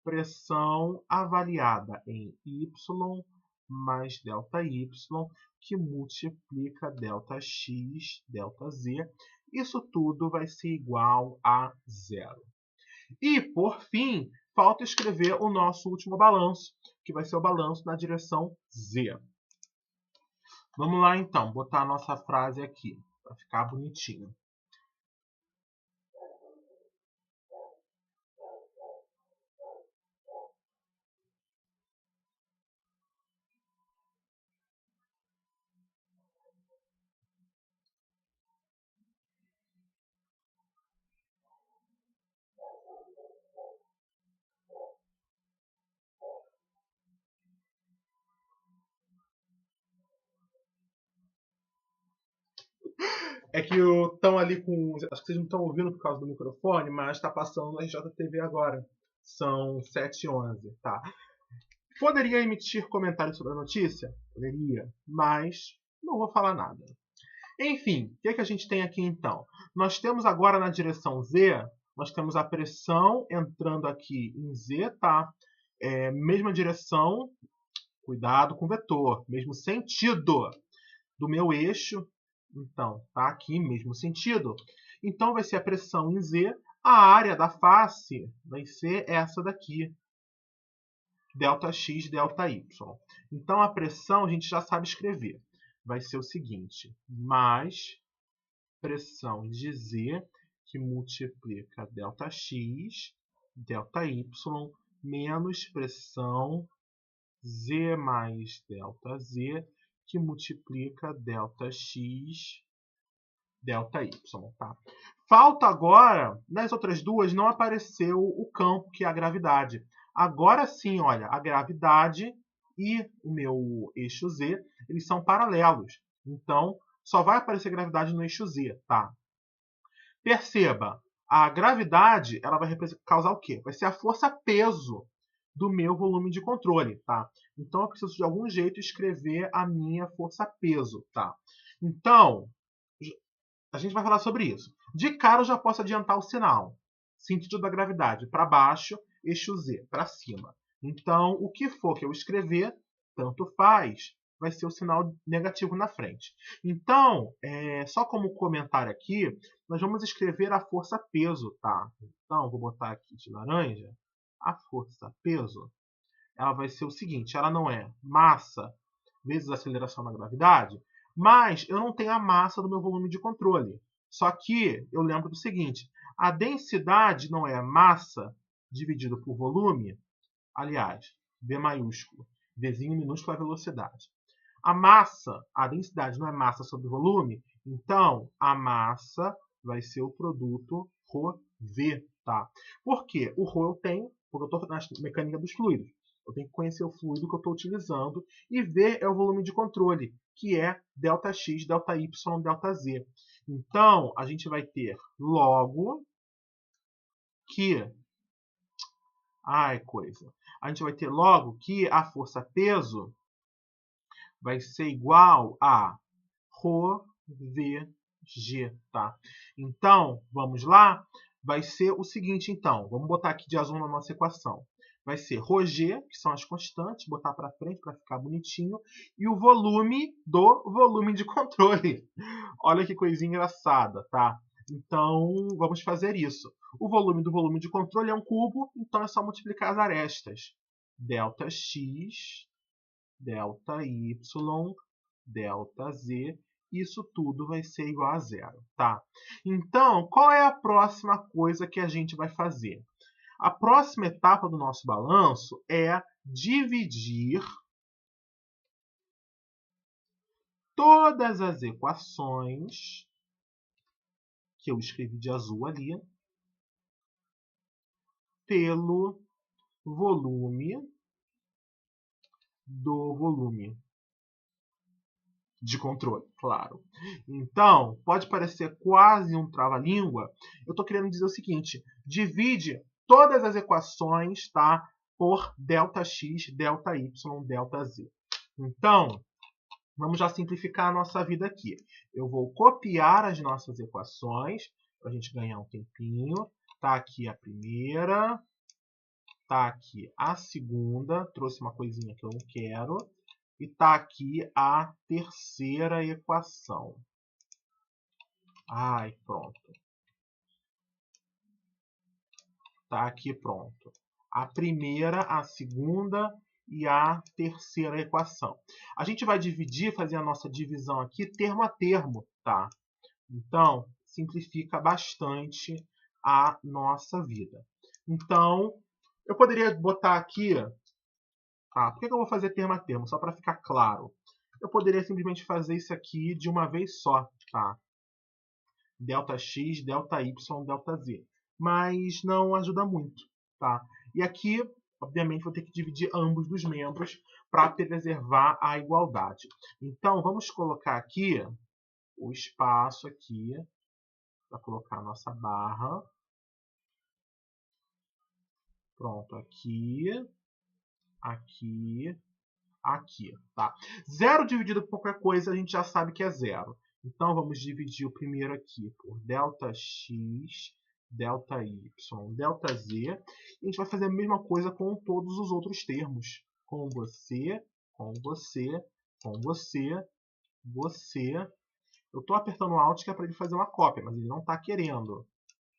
pressão avaliada em Y mais delta Y, que multiplica delta X, delta Z. Isso tudo vai ser igual a zero. E, por fim, falta escrever o nosso último balanço, que vai ser o balanço na direção Z. Vamos lá, então, botar a nossa frase aqui, para ficar bonitinho. É que estão ali com... Acho que vocês não estão ouvindo por causa do microfone, mas está passando na RJTV agora. São 7h11, tá? Poderia emitir comentários sobre a notícia? Poderia, mas não vou falar nada. Enfim, o que a gente tem aqui então? Nós temos agora na direção Z, nós temos a pressão entrando aqui em Z, tá? Mesma direção, cuidado com o vetor, mesmo sentido do meu eixo. Então, tá aqui, mesmo sentido. Então, vai ser a pressão em Z. A área da face vai ser essa daqui. ΔX, ΔY. Então, a pressão a gente já sabe escrever. Vai ser o seguinte, mais pressão de Z, que multiplica ΔX, ΔY, menos pressão Z mais ΔZ, que multiplica ΔX, ΔY. Tá? Falta agora, nas outras duas, não apareceu o campo, que é a gravidade. Agora sim, olha, a gravidade e o meu eixo Z, eles são paralelos. Então, só vai aparecer gravidade no eixo Z, tá? Perceba, a gravidade, ela vai causar o quê? Vai ser a força-peso do meu volume de controle, tá? Então, eu preciso de algum jeito escrever a minha força-peso, tá? Então, a gente vai falar sobre isso. De cara, eu já posso adiantar o sinal. Sentido da gravidade para baixo, eixo Z para cima. Então, o que for que eu escrever, tanto faz, vai ser o sinal negativo na frente. Então, só como comentário aqui, nós vamos escrever a força-peso, tá? Então, vou botar aqui de laranja. A força-peso, ela vai ser o seguinte, ela não é massa vezes aceleração na gravidade, mas eu não tenho a massa do meu volume de controle. Só que eu lembro do seguinte, a densidade não é massa dividido por volume, aliás, V maiúsculo, Vzinho minúsculo é a velocidade. A massa, a densidade não é massa sobre volume, então a massa vai ser o produto ρV, tá? Por quê? O ρ eu tenho, porque eu estou na mecânica dos fluidos. Eu tenho que conhecer o fluido que eu estou utilizando e V é o volume de controle, que é ΔX, ΔY, ΔZ. Então, a gente vai ter logo que... A gente vai ter logo que a força-peso vai ser igual a ρVG, tá? Então, vamos lá? Vai ser o seguinte, então. Vamos botar aqui de azul na nossa equação. Vai ser ρG, que são as constantes, botar para frente para ficar bonitinho, e o volume do volume de controle. Olha que coisinha engraçada, tá? Então, vamos fazer isso. O volume do volume de controle é um cubo, então é só multiplicar as arestas. ΔX, ΔY, ΔZ, isso tudo vai ser igual a zero, tá? Então, qual é a próxima coisa que a gente vai fazer? A próxima etapa do nosso balanço é dividir todas as equações que eu escrevi de azul ali pelo volume do volume de controle, claro. Então, pode parecer quase um trava-língua. Eu estou querendo dizer o seguinte, divide todas as equações, tá, por ΔX, ΔY, ΔZ. Então, vamos já simplificar a nossa vida aqui. Eu vou copiar as nossas equações, para a gente ganhar um tempinho. Tá aqui a primeira, tá aqui a segunda, trouxe uma coisinha que eu não quero. E está aqui a terceira equação. Pronto. Está aqui pronto. A primeira, a segunda e a terceira equação. A gente vai dividir, fazer a nossa divisão aqui termo a termo, tá? Então, simplifica bastante a nossa vida. Então, eu poderia botar aqui... por que eu vou fazer termo a termo? Só para ficar claro. Eu poderia simplesmente fazer isso aqui de uma vez só, tá? ΔX, ΔY, ΔZ. Mas não ajuda muito, tá? E aqui, obviamente, vou ter que dividir ambos dos membros para preservar a igualdade. Então, vamos colocar aqui o espaço aqui para colocar a nossa barra. Pronto, aqui, aqui, aqui, tá? 0 dividido por qualquer coisa, a gente já sabe que é 0. Então, vamos dividir o primeiro aqui por ΔX, ΔY, ΔZ. E a gente vai fazer a mesma coisa com todos os outros termos. Com você, com você, com você, você. Eu estou apertando o Alt que é para ele fazer uma cópia, mas ele não está querendo.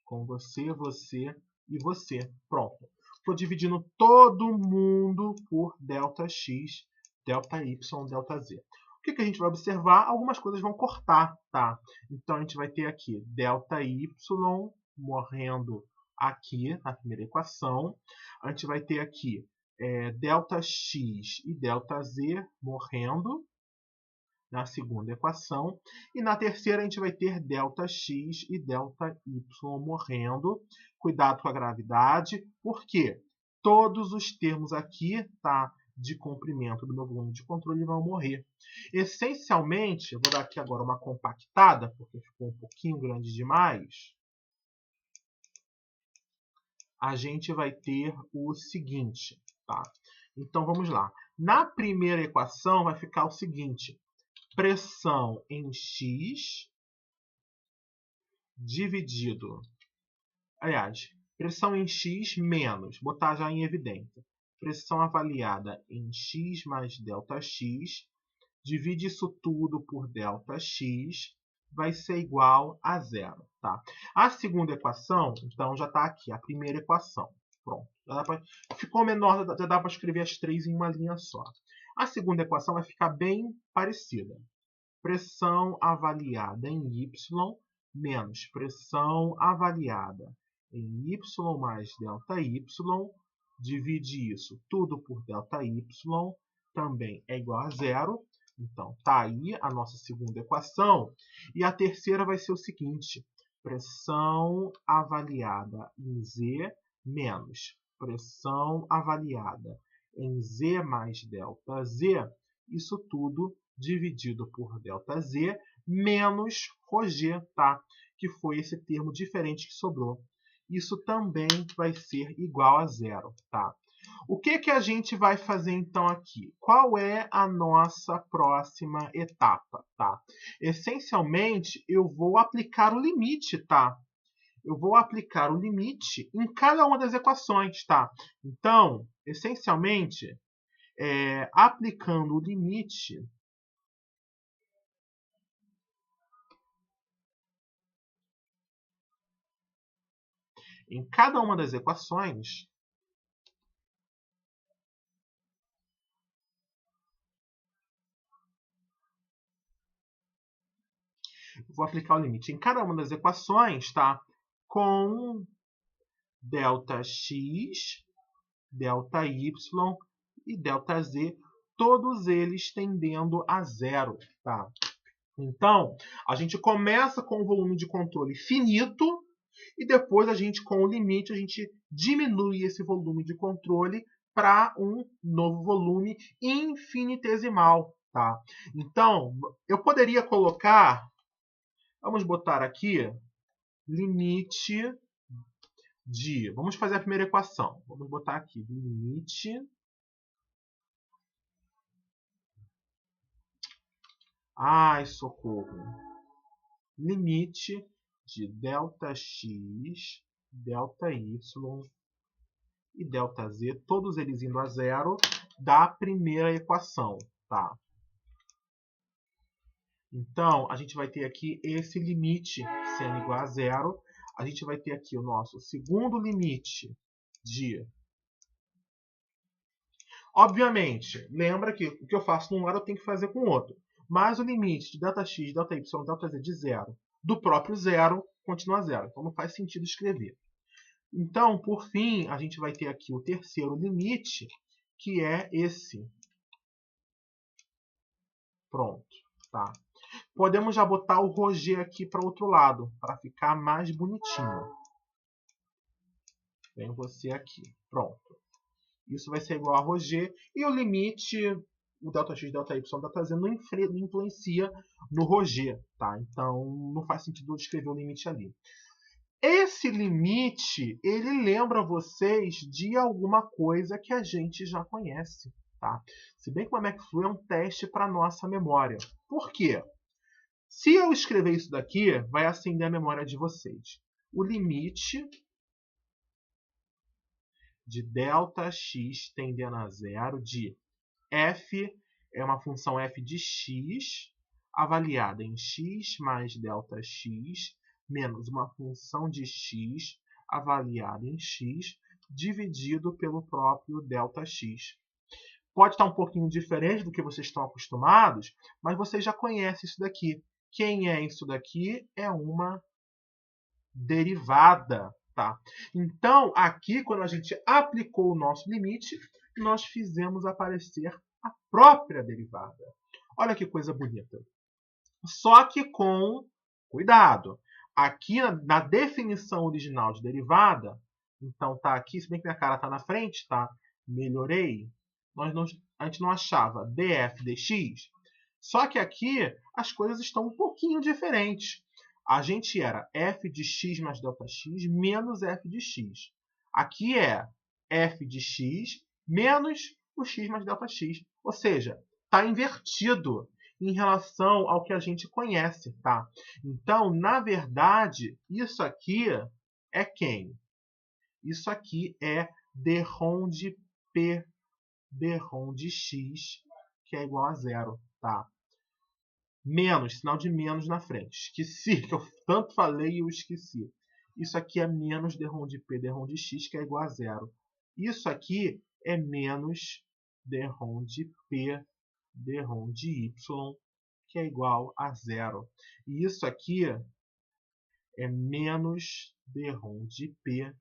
Com você, você e você. Pronto. Estou dividindo todo mundo por ΔX, ΔY, ΔZ. O que a gente vai observar? Algumas coisas vão cortar, tá? Então, a gente vai ter aqui ΔY morrendo aqui na primeira equação. A gente vai ter aqui ΔX e ΔZ morrendo na segunda equação. E na terceira a gente vai ter ΔX e ΔY morrendo. Cuidado com a gravidade, porque todos os termos aqui, tá, de comprimento do meu volume de controle vão morrer. Essencialmente, eu vou dar aqui agora uma compactada, porque ficou um pouquinho grande demais. A gente vai ter o seguinte, tá? Então, vamos lá. Na primeira equação vai ficar o seguinte: pressão em X dividido... Aliás, pressão em X menos, botar já em evidência, pressão avaliada em X mais ΔX, divide isso tudo por ΔX, vai ser igual a 0. Tá? A segunda equação, então, já está aqui, a primeira equação. Pronto. Ficou menor, já dá para escrever as três em uma linha só. A segunda equação vai ficar bem parecida. Pressão avaliada em Y menos pressão avaliada em Y mais ΔY, divide isso tudo por ΔY, também é igual a 0. Então, está aí a nossa segunda equação. E a terceira vai ser o seguinte: pressão avaliada em Z menos pressão avaliada em Z mais ΔZ, isso tudo dividido por ΔZ menos ρg, tá? Que foi esse termo diferente que sobrou. Isso também vai ser igual a 0. Tá? O que a gente vai fazer então aqui? Qual é a nossa próxima etapa? Tá? Essencialmente, eu vou aplicar o limite. Tá? Eu vou aplicar o limite em cada uma das equações. Tá? Então, essencialmente, aplicando o limite... em cada uma das equações, vou aplicar o limite em cada uma das equações, tá? Com ΔX, ΔY e ΔZ, todos eles tendendo a 0, tá? Então, a gente começa com o volume de controle finito e depois a gente, com o limite, a gente diminui esse volume de controle para um novo volume infinitesimal, tá? Então, eu poderia colocar, vamos botar aqui, limite de... Vamos fazer a primeira equação. Vamos botar aqui, limite... Ai, socorro! Limite de ΔX, ΔY e ΔZ, todos eles indo a 0, da primeira equação. Tá? Então, a gente vai ter aqui esse limite sendo igual a 0. A gente vai ter aqui o nosso segundo limite de... Obviamente, lembra que o que eu faço num lado eu tenho que fazer com o outro. Mas o limite de ΔX, ΔY, ΔZ de 0 do próprio 0 continua 0. Então, não faz sentido escrever. Então, por fim, a gente vai ter aqui o terceiro limite, que é esse. Pronto. Tá? Podemos já botar o ρg aqui para o outro lado, para ficar mais bonitinho. Vem você aqui. Pronto. Isso vai ser igual a ρg. E o limite o ΔX, ΔY, ΔZ não influencia no Roger, tá? Então não faz sentido eu escrever o limite ali. Esse limite, ele lembra vocês de alguma coisa que a gente já conhece, tá? Se bem que o McFlu é um teste para nossa memória. Por quê? Se eu escrever isso daqui, vai acender a memória de vocês. O limite de ΔX tendendo a zero de f é uma função f de x avaliada em x mais ΔX menos uma função de x avaliada em x dividido pelo próprio ΔX. Pode estar um pouquinho diferente do que vocês estão acostumados, mas vocês já conhecem isso daqui. Quem é isso daqui? É uma derivada, tá? Então, aqui, quando a gente aplicou o nosso limite, nós fizemos aparecer a própria derivada. Olha que coisa bonita. Só que com cuidado. Aqui na definição original de derivada, então tá aqui, se bem que minha cara tá na frente, tá? Melhorei. A gente não achava df dx. Só que aqui as coisas estão um pouquinho diferentes. A gente era f de x mais ΔX menos f de x. Aqui é f de x menos o x mais ΔX. Ou seja, está invertido em relação ao que a gente conhece, tá? Então, na verdade, isso aqui é quem? Isso aqui é d-ROM de P, d-ROM de x, que é igual a zero, tá? Menos, sinal de menos na frente. Esqueci, que eu tanto falei e eu esqueci. Isso aqui é menos d-ROM de P, d-ROM de x, que é igual a zero. Isso aqui é menos d-ROM de P, d-ROM de y, que é igual a zero. E isso aqui é menos d-ROM de P,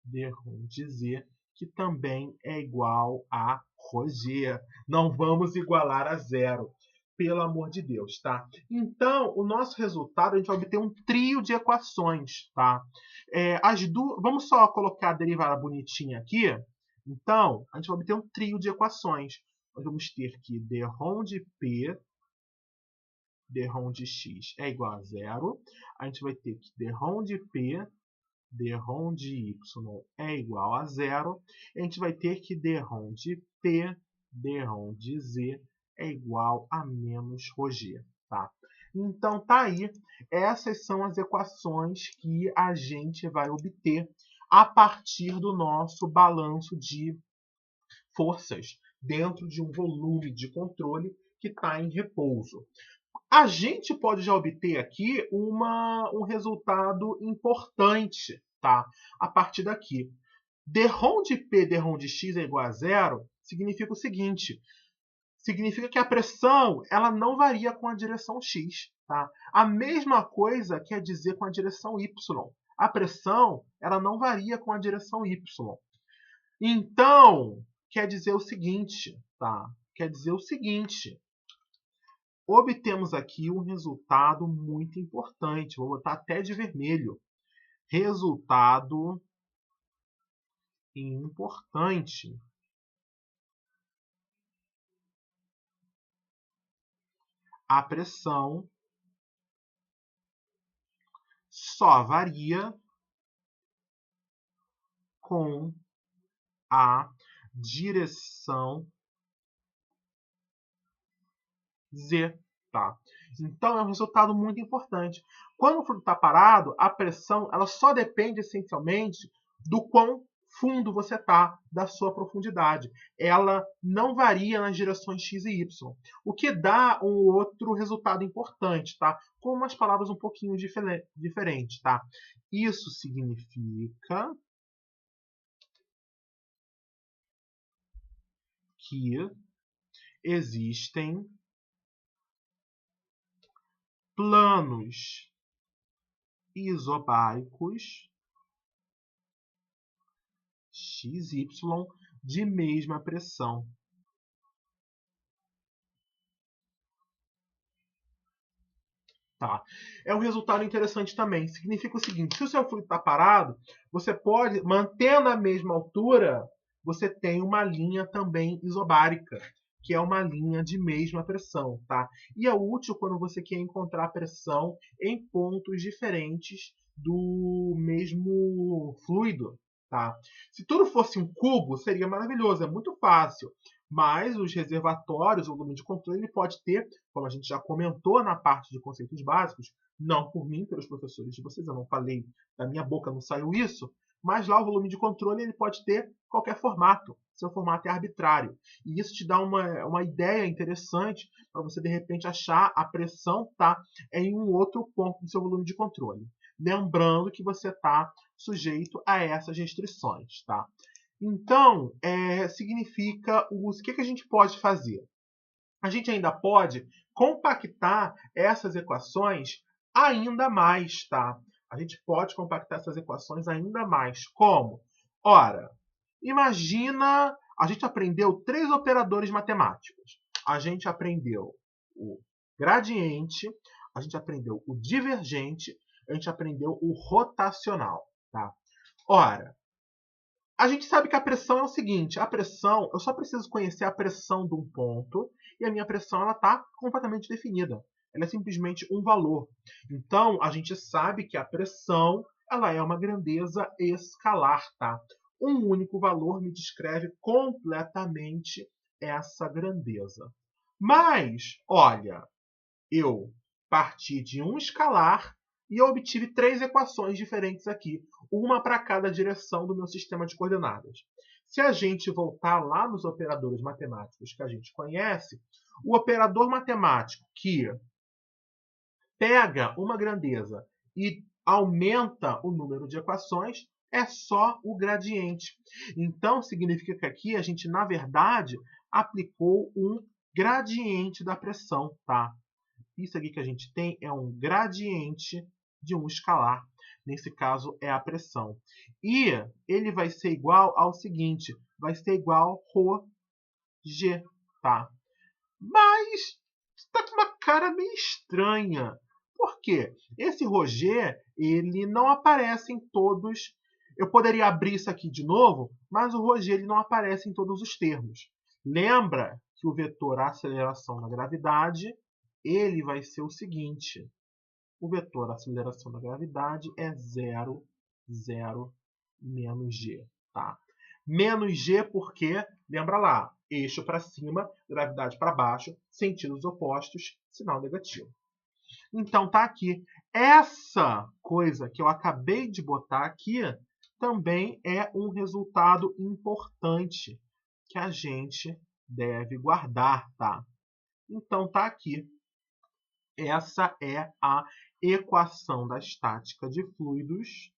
d-ROM de z, que também é igual a Roger. Não vamos igualar a zero, pelo amor de Deus, tá? Então, o nosso resultado, a gente vai obter um trio de equações, tá? Vamos só colocar a derivada bonitinha aqui. Então, a gente vai obter um trio de equações. Nós vamos ter que d-ROM de P, d-ROM de x é igual a zero. A gente vai ter que d-ROM de P, d-ROM de y é igual a zero. A gente vai ter que d-ROM de P, d-ROM de z é igual a menos Roger, tá? Então, tá aí. Essas são as equações que a gente vai obter a partir do nosso balanço de forças dentro de um volume de controle que está em repouso. A gente pode já obter aqui um resultado importante, tá? A partir daqui. d-ROM de P, d-ROM de x é igual a zero significa o seguinte. Significa que a pressão ela não varia com a direção x. Tá? A mesma coisa quer dizer com a direção y. A pressão ela não varia com a direção y. Então, quer dizer o seguinte, tá? Quer dizer o seguinte. Obtemos aqui um resultado muito importante. Vou botar até de vermelho. Resultado importante. A pressão só varia com a direção Z. Tá? Então, é um resultado muito importante. Quando o fluido está parado, a pressão ela só depende essencialmente do quão fundo você está, da sua profundidade. Ela não varia nas direções x e y, o que dá um outro resultado importante, tá? Com umas palavras um pouquinho diferentes. Tá? Isso significa que existem planos isobáricos XY de mesma pressão. Tá. É um resultado interessante também. Significa o seguinte, se o seu fluido está parado, você pode, mantendo a mesma altura, você tem uma linha também isobárica, que é uma linha de mesma pressão, tá? E é útil quando você quer encontrar pressão em pontos diferentes do mesmo fluido, tá? Se tudo fosse um cubo, seria maravilhoso, é muito fácil. Mas os reservatórios, o volume de controle, ele pode ter, como a gente já comentou na parte de conceitos básicos, não por mim, pelos professores de vocês, eu não falei, da minha boca não saiu isso, mas lá o volume de controle ele pode ter qualquer formato. Seu formato é arbitrário. E isso te dá uma ideia interessante para você, de repente, achar a pressão tá em um outro ponto do seu volume de controle. Lembrando que você está sujeito a essas restrições. Tá? Então, significa o que a gente pode fazer? A gente ainda pode compactar essas equações ainda mais, tá? A gente pode compactar essas equações ainda mais. Como? Ora, imagina, a gente aprendeu 3 operadores matemáticos. A gente aprendeu o gradiente, a gente aprendeu o divergente, a gente aprendeu o rotacional, tá? Ora, a gente sabe que a pressão é o seguinte, a pressão, eu só preciso conhecer a pressão de um ponto e a minha pressão está completamente definida. Ela é simplesmente um valor. Então, a gente sabe que a pressão ela é uma grandeza escalar. Tá? Um único valor me descreve completamente essa grandeza. Mas, olha, eu parti de um escalar e eu obtive 3 equações diferentes aqui, uma para cada direção do meu sistema de coordenadas. Se a gente voltar lá nos operadores matemáticos que a gente conhece, o operador matemático que pega uma grandeza e aumenta o número de equações é só o gradiente. Então, significa que aqui a gente, na verdade, aplicou um gradiente da pressão, tá? Isso aqui que a gente tem é um gradiente de um escalar. Nesse caso, é a pressão. E ele vai ser igual ao seguinte, vai ser igual ρg, tá? Mas está com uma cara meio estranha. Por quê? Esse ρg, ele não aparece em todos. Eu poderia abrir isso aqui de novo, mas o ρg ele não aparece em todos os termos. Lembra que o vetor aceleração na gravidade ele vai ser o seguinte. O vetor aceleração da gravidade é 0, 0, menos g. Tá? Menos g porque, lembra lá, eixo para cima, gravidade para baixo, sentidos opostos, sinal negativo. Então tá aqui. Essa coisa que eu acabei de botar aqui também é um resultado importante que a gente deve guardar, tá? Então tá aqui. Essa é a equação da estática de fluidos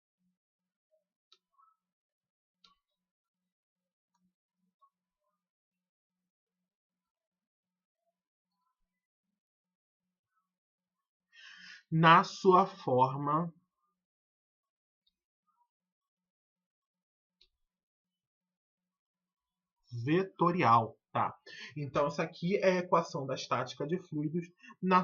na sua forma vetorial. Tá? Então, essa aqui é a equação da estática de fluidos na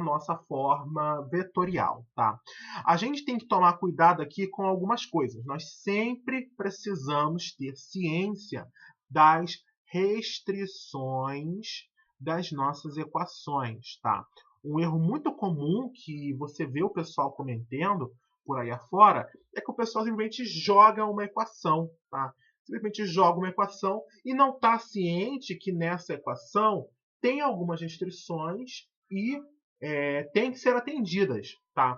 nossa forma vetorial. Tá? A gente tem que tomar cuidado aqui com algumas coisas. Nós sempre precisamos ter ciência das restrições das nossas equações. Tá? Um erro muito comum que você vê o pessoal cometendo por aí afora é que o pessoal simplesmente joga uma equação. Tá? Simplesmente joga uma equação e não está ciente que nessa equação tem algumas restrições e tem que ser atendidas. Tá?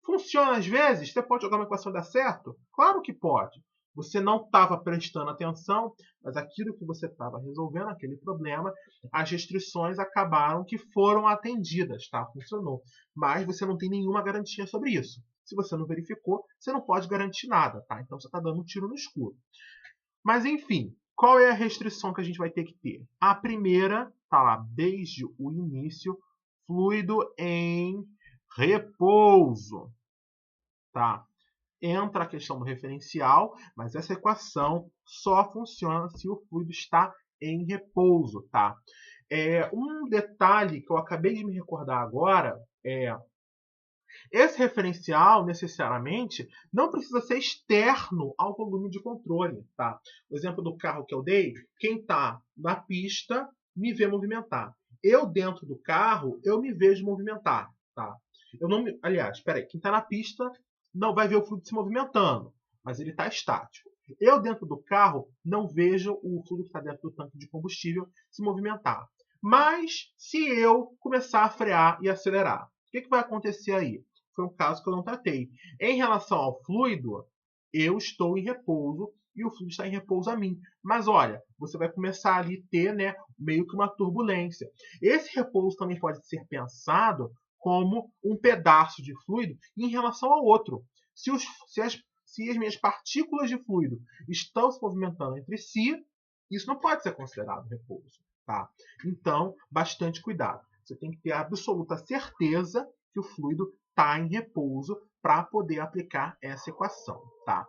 Funciona às vezes? Você pode jogar uma equação e dar certo? Claro que pode. Você não estava prestando atenção, mas aquilo que você estava resolvendo, aquele problema, as restrições acabaram que foram atendidas, tá? Funcionou. Mas você não tem nenhuma garantia sobre isso. Se você não verificou, você não pode garantir nada, tá? Então você está dando um tiro no escuro. Mas, enfim, qual é a restrição que a gente vai ter que ter? A primeira, está lá, desde o início, fluido em repouso. Tá? Entra a questão do referencial, mas essa equação só funciona se o fluido está em repouso. Tá? Um detalhe que eu acabei de me recordar agora é esse referencial, necessariamente, não precisa ser externo ao volume de controle. Tá? O exemplo do carro que eu dei, quem está na pista me ver movimentar. Eu, dentro do carro, eu me vejo movimentar, tá? Eu não me... Aliás, peraí, quem está na pista não vai ver o fluido se movimentando, mas ele está estático. Eu, dentro do carro, não vejo o fluido que está dentro do tanque de combustível se movimentar. Mas, se eu começar a frear e acelerar, o que vai acontecer aí? Foi um caso que eu não tratei. Em relação ao fluido, eu estou em repouso e o fluido está em repouso a mim. Mas olha, você vai começar ali a ter, né, meio que uma turbulência. Esse repouso também pode ser pensado como um pedaço de fluido em relação ao outro. Se as minhas partículas de fluido estão se movimentando entre si, isso não pode ser considerado repouso. Tá? Então, bastante cuidado. Você tem que ter absoluta certeza que o fluido está em repouso para poder aplicar essa equação. Tá?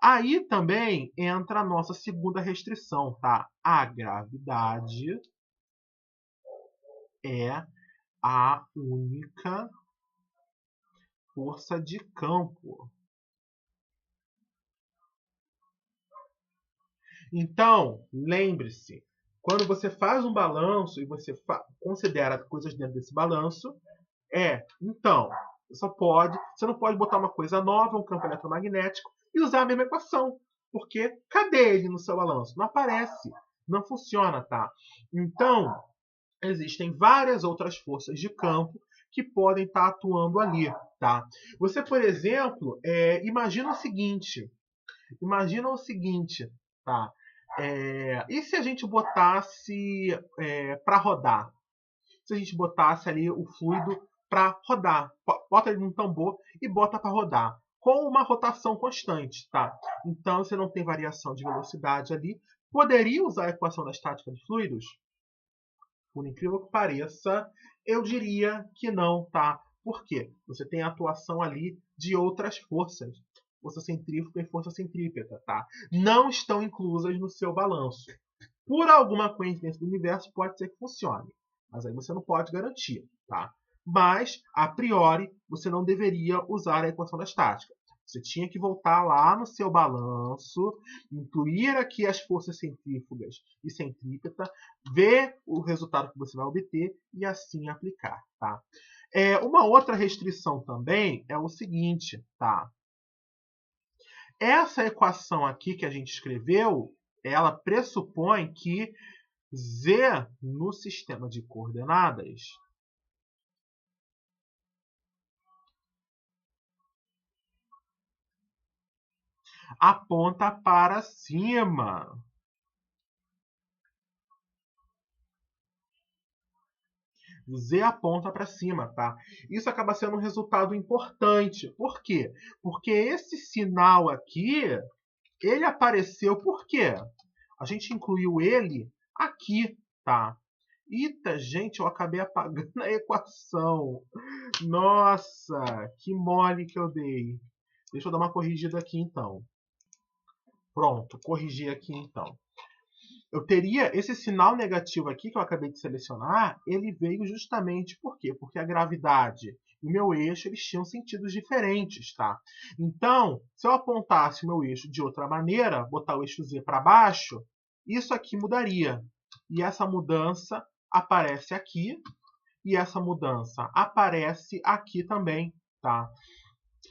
Aí também entra a nossa segunda restrição. Tá? A gravidade é a única força de campo. Então, lembre-se, quando você faz um balanço e você considera coisas dentro desse balanço, então, você não pode botar uma coisa nova, um campo eletromagnético, e usar a mesma equação. Porque cadê ele no seu balanço? Não aparece, não funciona, tá? Então, existem várias outras forças de campo que podem estar atuando ali, tá? Você, por exemplo, imagina o seguinte, tá? E se a gente botasse para rodar? Se a gente botasse ali o fluido para rodar, bota ele num tambor e bota para rodar, com uma rotação constante, tá? Então você não tem variação de velocidade ali. Poderia usar a equação da estática de fluidos? Por incrível que pareça, eu diria que não, tá? Por quê? Você tem a atuação ali de outras forças. Força centrífuga e força centrípeta, tá? Não estão inclusas no seu balanço. Por alguma coincidência do universo, pode ser que funcione. Mas aí você não pode garantir, tá? Mas, a priori, você não deveria usar a equação da estática. Você tinha que voltar lá no seu balanço, incluir aqui as forças centrífugas e centrípeta, ver o resultado que você vai obter e assim aplicar, tá? Uma outra restrição também é o seguinte, tá? Essa equação aqui que a gente escreveu, ela pressupõe que Z no sistema de coordenadas aponta para cima. Z aponta para cima, tá? Isso acaba sendo um resultado importante. Por quê? Porque esse sinal aqui, ele apareceu por quê? A gente incluiu ele aqui, tá? Eita, gente, eu acabei apagando a equação. Nossa, que mole que eu dei. Deixa eu dar uma corrigida aqui, então. Pronto, corrigi aqui, então. Eu teria esse sinal negativo aqui que eu acabei de selecionar, ele veio justamente por quê? Porque a gravidade e o meu eixo eles tinham sentidos diferentes, tá? Então, se eu apontasse o meu eixo de outra maneira, botar o eixo Z para baixo, isso aqui mudaria. E essa mudança aparece aqui e essa mudança aparece aqui também, tá?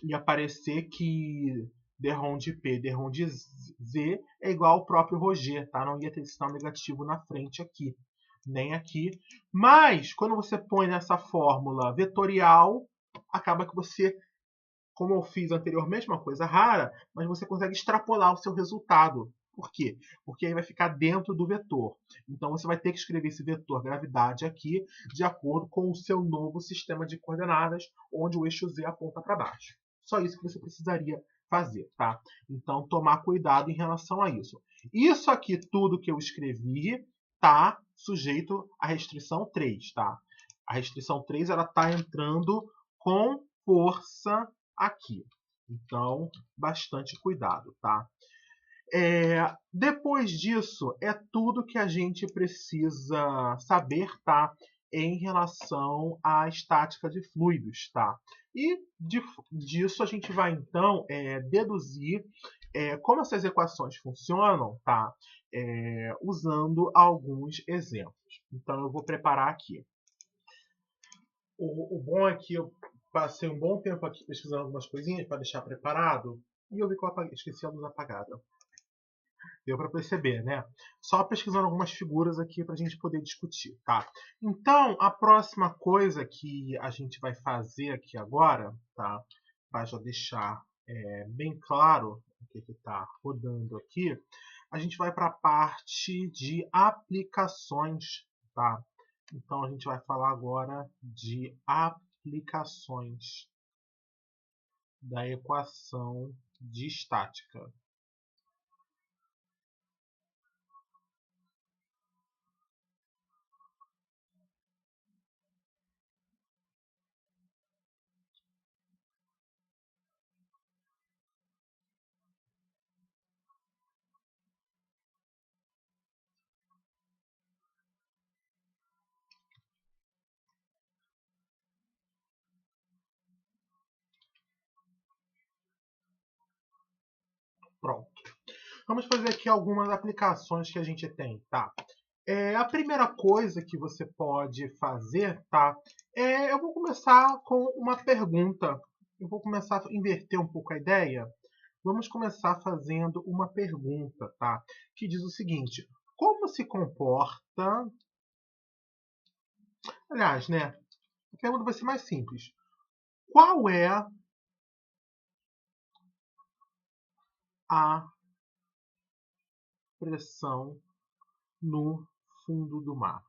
E aparecer que Derron de P, Derron de Z é igual ao próprio Roger, tá? Não ia ter sinal negativo na frente aqui, nem aqui. Mas, quando você põe nessa fórmula vetorial, acaba que você, como eu fiz anteriormente, uma coisa rara, mas você consegue extrapolar o seu resultado. Por quê? Porque aí vai ficar dentro do vetor. Então, você vai ter que escrever esse vetor gravidade aqui de acordo com o seu novo sistema de coordenadas, onde o eixo Z aponta para baixo. Só isso que você precisaria fazer, tá? Então, tomar cuidado em relação a isso. Isso aqui, tudo que eu escrevi, tá sujeito à restrição 3, tá? A restrição 3, ela tá entrando com força aqui. Então, bastante cuidado, tá? Depois disso, é tudo que a gente precisa saber, tá? em relação à estática de fluidos, tá? E disso a gente vai então deduzir como essas equações funcionam, tá? Usando alguns exemplos. Então eu vou preparar aqui. O bom é que eu passei um bom tempo aqui pesquisando algumas coisinhas para deixar preparado e eu vi que eu esqueci a luz apagada. Deu para perceber, né? Só pesquisando algumas figuras aqui para a gente poder discutir, tá? Então, a próxima coisa que a gente vai fazer aqui agora, tá? Para já deixar bem claro o que está rodando aqui, a gente vai para a parte de aplicações, tá? Então, a gente vai falar agora de aplicações da equação de estática. Pronto. Vamos fazer aqui algumas aplicações que a gente tem, tá? A primeira coisa que você pode fazer, tá? Eu vou começar com uma pergunta. Eu vou começar a inverter um pouco a ideia. Vamos começar fazendo uma pergunta, tá? Que diz o seguinte: como se comporta... Aliás, né? A pergunta vai ser mais simples. Qual é a pressão no fundo do mar?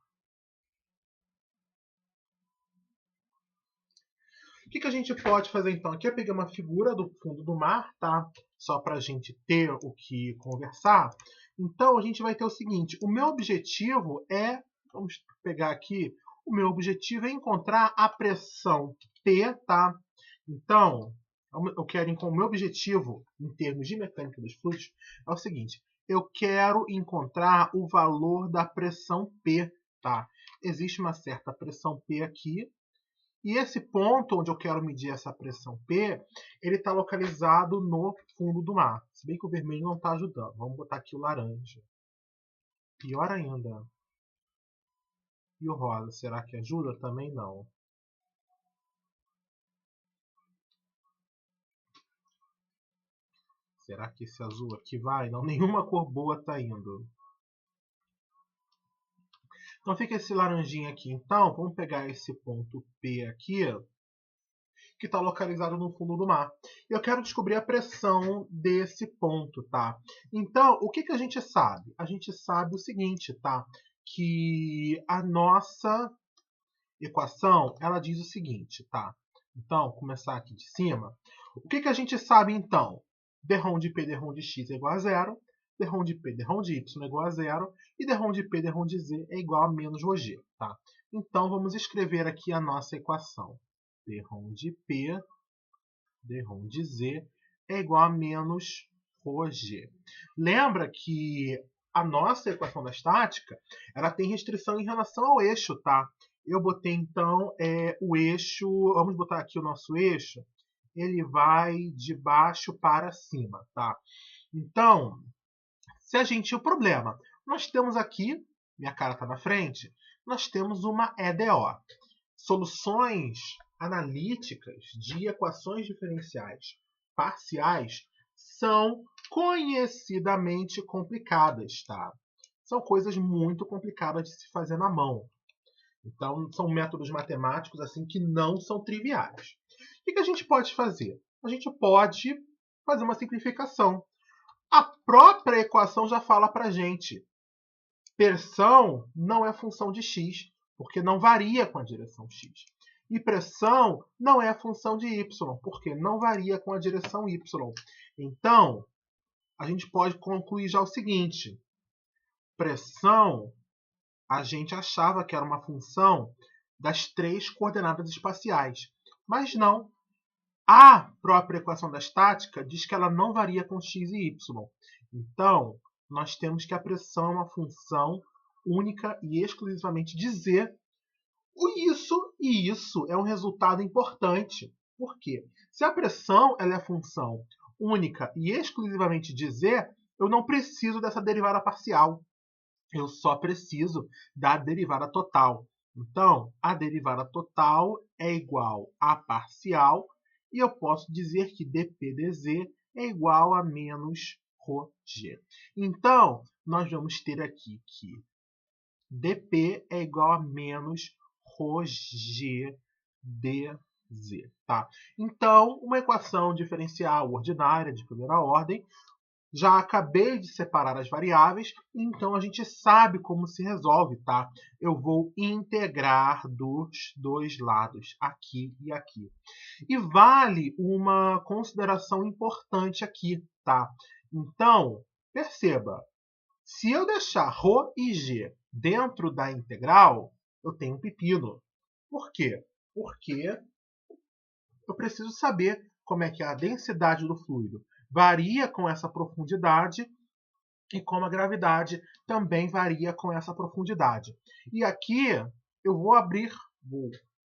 O que a gente pode fazer então? Aqui eu peguei uma figura do fundo do mar, tá? Só para a gente ter o que conversar. Então a gente vai ter o seguinte: o meu objetivo é, vamos pegar aqui, o meu objetivo é encontrar a pressão P, tá? Então, eu quero, o meu objetivo em termos de mecânica dos fluidos é o seguinte: eu quero encontrar o valor da pressão P, tá? Existe uma certa pressão P aqui. E esse ponto onde eu quero medir essa pressão P, ele está localizado no fundo do mar. Se bem que o vermelho não está ajudando. Vamos botar aqui o laranja. Pior ainda. E o rosa, será que ajuda? Também não. Será que esse azul aqui vai? Não, nenhuma cor boa está indo. Então fica esse laranjinha aqui. Então, vamos pegar esse ponto P aqui, que está localizado no fundo do mar. Eu quero descobrir a pressão desse ponto, tá? Então, o que a gente sabe? A gente sabe o seguinte, tá? Que a nossa equação, ela diz o seguinte, tá? Então, começar aqui de cima. O que a gente sabe, então? Derrom de P, derrom de X é igual a zero. Derrom de P, derrom de Y é igual a zero. E derrom de P, derrom de Z é igual a menos ρg, tá? Então, vamos escrever aqui a nossa equação. Derrom de P, derrom de Z é igual a menos ρg. Lembra que a nossa equação da estática, ela tem restrição em relação ao eixo, tá? Eu botei, então, o eixo... Vamos botar aqui o nosso eixo. Ele vai de baixo para cima, tá? Então, se a gente... O problema, nós temos aqui, minha cara está na frente, nós temos uma EDO. Soluções analíticas de equações diferenciais parciais são conhecidamente complicadas, tá? São coisas muito complicadas de se fazer na mão. Então, são métodos matemáticos assim que não são triviais. O que a gente pode fazer? A gente pode fazer uma simplificação. A própria equação já fala para a gente: pressão não é função de x, porque não varia com a direção x. E pressão não é função de y, porque não varia com a direção y. Então, a gente pode concluir já o seguinte: pressão, a gente achava que era uma função das três coordenadas espaciais. Mas não. A própria equação da estática diz que ela não varia com x e y. Então, nós temos que a pressão é uma função única e exclusivamente de z, Isso é um resultado importante. Por quê? Se a pressão ela é função única e exclusivamente de Z, eu não preciso dessa derivada parcial. Eu só preciso da derivada total. Então, a derivada total é igual a parcial e eu posso dizer que dp dz é igual a menos ρg. Então, nós vamos ter aqui que dp é igual a menos ρg dz. Tá? Então, uma equação diferencial ordinária de primeira ordem. Já acabei de separar as variáveis, então a gente sabe como se resolve, tá? Eu vou integrar dos dois lados, aqui e aqui. E vale uma consideração importante aqui, tá? Então, perceba, se eu deixar ρ e g dentro da integral, eu tenho um pepino. Por quê? Porque eu preciso saber como é que é a densidade do fluido varia com essa profundidade e como a gravidade também varia com essa profundidade. E aqui eu vou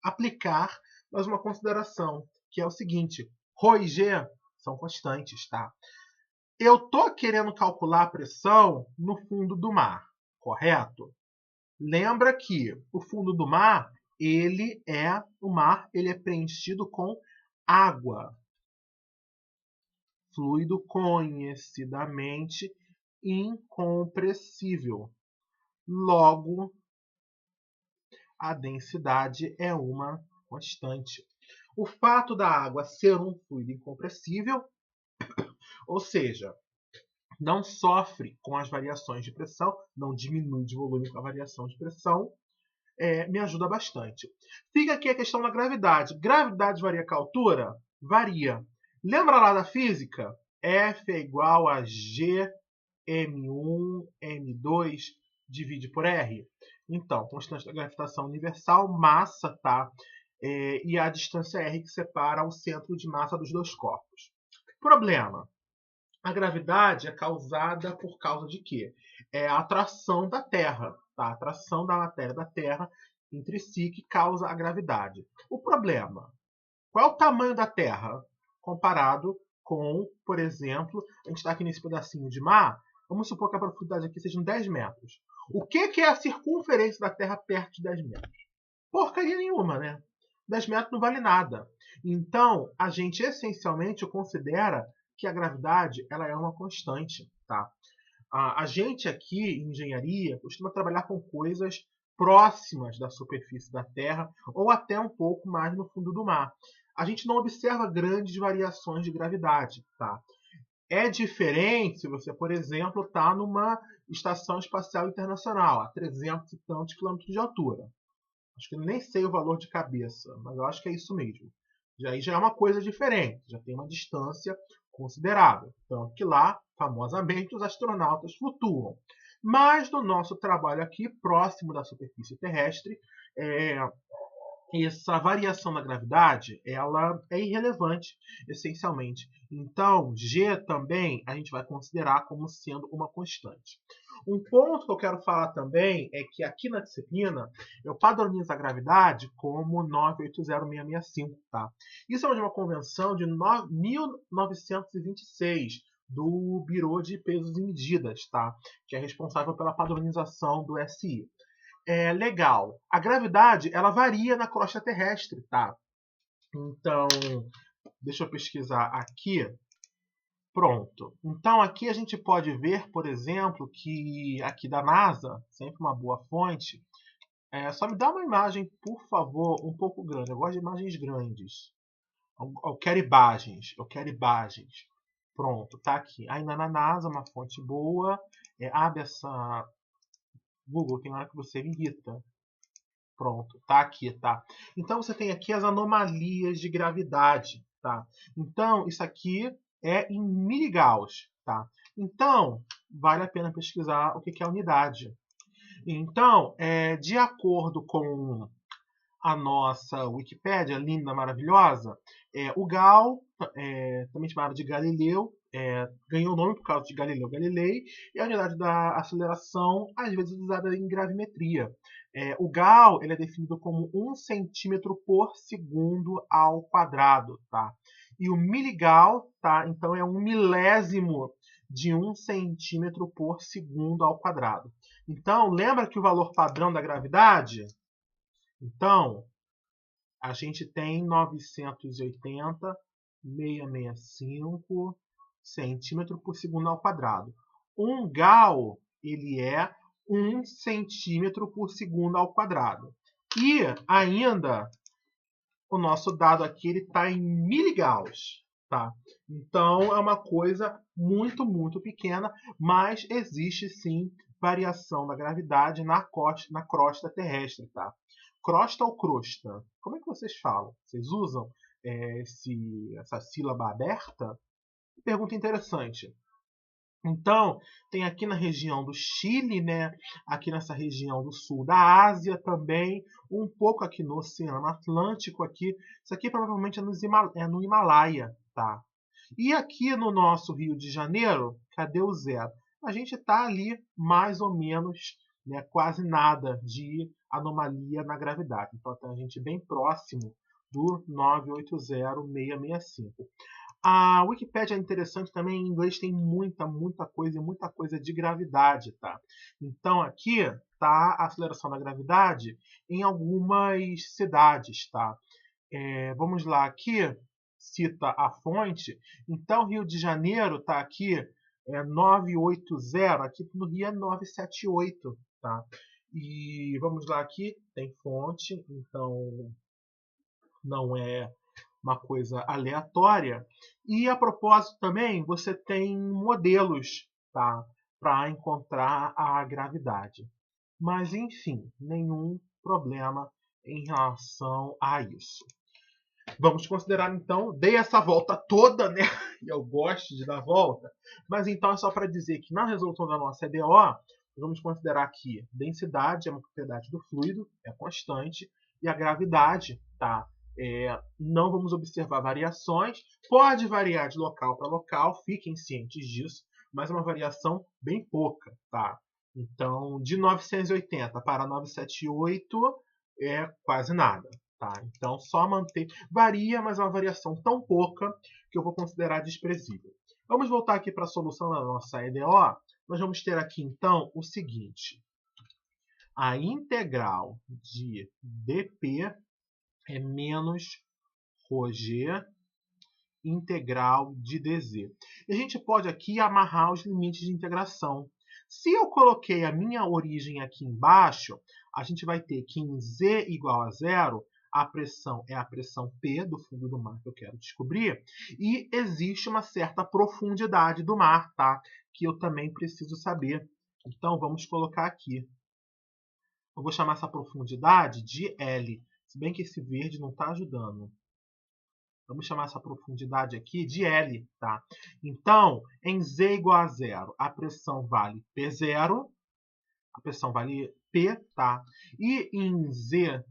aplicar mais uma consideração, que é o seguinte: ρ e g são constantes, tá? Eu estou querendo calcular a pressão no fundo do mar, correto? Lembra que o fundo do mar, ele é preenchido com água. Fluido conhecidamente incompressível. Logo, a densidade é uma constante. O fato da água ser um fluido incompressível, ou seja, não sofre com as variações de pressão, não diminui de volume com a variação de pressão, me ajuda bastante. Fica aqui a questão da gravidade. Gravidade varia com a altura? Varia. Lembra lá da física? F é igual a G M1, M2 divide por R. Então, constante da gravitação universal, massa, tá? E a distância R que separa o centro de massa dos dois corpos. Problema. A gravidade é causada por causa de quê? É a atração da Terra, tá? A atração da matéria da Terra entre si que causa a gravidade. O problema. Qual é o tamanho da Terra comparado com, por exemplo, a gente está aqui nesse pedacinho de mar, vamos supor que a profundidade aqui seja 10 metros. O que é a circunferência da Terra perto de 10 metros? Porcaria nenhuma, né? 10 metros não vale nada. Então, a gente essencialmente considera que a gravidade ela é uma constante. Tá? A gente aqui, em engenharia, costuma trabalhar com coisas próximas da superfície da Terra ou até um pouco mais no fundo do mar. A gente não observa grandes variações de gravidade. Tá? É diferente se você, por exemplo, está numa estação espacial internacional, a 300 e tantos quilômetros de altura. Acho que nem sei o valor de cabeça, mas eu acho que é isso mesmo. Já é uma coisa diferente, já tem uma distância considerável. Tanto que lá, famosamente, os astronautas flutuam. Mas no nosso trabalho aqui, próximo da superfície terrestre, essa variação da gravidade ela é irrelevante, essencialmente. Então, G também a gente vai considerar como sendo uma constante. Um ponto que eu quero falar também é que aqui na disciplina eu padronizo a gravidade como 980665. Tá? Isso é de uma convenção de 1926 do Bureau de Pesos e Medidas, tá? Que é responsável pela padronização do SI. Legal. A gravidade ela varia na crosta terrestre, tá? Então, deixa eu pesquisar aqui. Pronto. Então, aqui a gente pode ver, por exemplo, que aqui da NASA, sempre uma boa fonte, só me dá uma imagem, por favor, um pouco grande. Eu gosto de imagens grandes. Eu quero imagens. Pronto, tá aqui. Ainda na NASA, uma fonte boa. Abre essa Google, tem hora que você me irrita. Pronto, tá aqui, tá? Então você tem aqui as anomalias de gravidade, tá? Então isso aqui é em miligauss, tá? Então vale a pena pesquisar o que é a unidade. Então, de acordo com a nossa Wikipédia, linda, maravilhosa, o Gal, também chamado de Galileu, ganhou o nome por causa de Galileu Galilei, e a unidade da aceleração, às vezes, usada em gravimetria. O Gal ele é definido como 1 centímetro por segundo ao quadrado, tá? E o miligal, tá? Então, é 1 milésimo de 1 centímetro por segundo ao quadrado. Então, lembra que o valor padrão da gravidade? Então, a gente tem 980,665 centímetro por segundo ao quadrado. Um Gal, ele é 1 centímetro por segundo ao quadrado. E ainda, o nosso dado aqui está em miligauss. Tá? Então, é uma coisa muito, muito pequena, mas existe sim variação da gravidade na crosta terrestre. Tá? Crosta ou crosta? Como é que vocês falam? Vocês usam essa sílaba aberta? Pergunta interessante. Então, tem aqui na região do Chile, né? Aqui nessa região do sul da Ásia também, um pouco aqui no Oceano Atlântico. Aqui. Isso aqui provavelmente é no Himalaia. Tá? E aqui no nosso Rio de Janeiro, cadê o zero? A gente está ali mais ou menos, né, quase nada de anomalia na gravidade. Então, tá a gente bem próximo do 980,665. A Wikipédia é interessante também, em inglês tem muita coisa de gravidade, tá? Então aqui tá a aceleração da gravidade em algumas cidades, tá? Vamos lá, aqui cita a fonte. Então Rio de Janeiro tá aqui 980, aqui no Rio é 978, tá? E vamos lá, aqui tem fonte, então não é uma coisa aleatória. E a propósito também, você tem modelos, tá, para encontrar a gravidade. Mas, enfim, nenhum problema em relação a isso. Vamos considerar, então, dei essa volta toda, né? E eu gosto de dar volta. Mas, então, é só para dizer que na resolução da nossa EDO, vamos considerar que densidade é uma propriedade do fluido, é constante, e a gravidade, tá? Não vamos observar variações, pode variar de local para local, fiquem cientes disso, mas é uma variação bem pouca, tá? Então, de 980 para 978 é quase nada, tá? Então, só manter. Varia, mas é uma variação tão pouca que eu vou considerar desprezível. Vamos voltar aqui para a solução da nossa EDO. Nós vamos ter aqui, então, o seguinte. A integral de dp é menos ρg integral de dz. E a gente pode aqui amarrar os limites de integração. Se eu coloquei a minha origem aqui embaixo, a gente vai ter que em z igual a zero, a pressão é a pressão P do fundo do mar que eu quero descobrir, e existe uma certa profundidade do mar, tá? Que eu também preciso saber. Então, vamos colocar aqui. Eu vou chamar essa profundidade de L. Se bem que esse verde não está ajudando. Vamos chamar essa profundidade aqui de L, tá? Então, em Z igual a zero, a pressão vale P0, a pressão vale P, tá? E em Z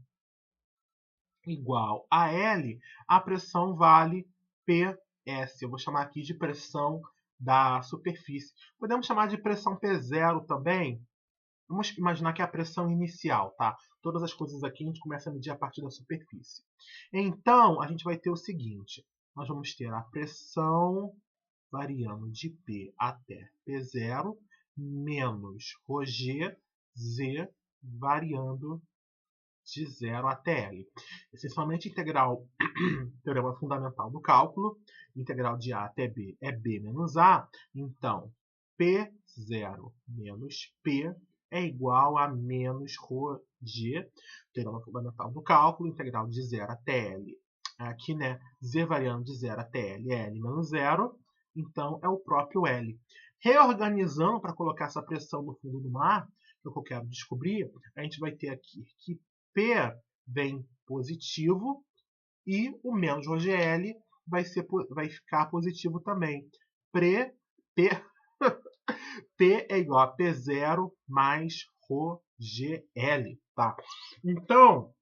igual a L, a pressão vale PS. Eu vou chamar aqui de pressão da superfície. Podemos chamar de pressão P0 também. Vamos imaginar que é a pressão inicial, tá? Todas as coisas aqui a gente começa a medir a partir da superfície. Então, a gente vai ter o seguinte. Nós vamos ter a pressão variando de P até P0 menos ρg, Z variando de 0 até L. Essencialmente, integral, teorema fundamental do cálculo, integral de A até B é B menos A. Então, P0 menos P é igual a menos ρg, teorema fundamental do cálculo, integral de 0 até L. Aqui, né, Z variando de 0 até L é L menos 0, então é o próprio L. Reorganizando para colocar essa pressão no fundo do mar, que eu quero descobrir, a gente vai ter aqui que P vem positivo e o menos ρgl vai ficar positivo também. P é igual a P0 mais ρgl. Tá? Então,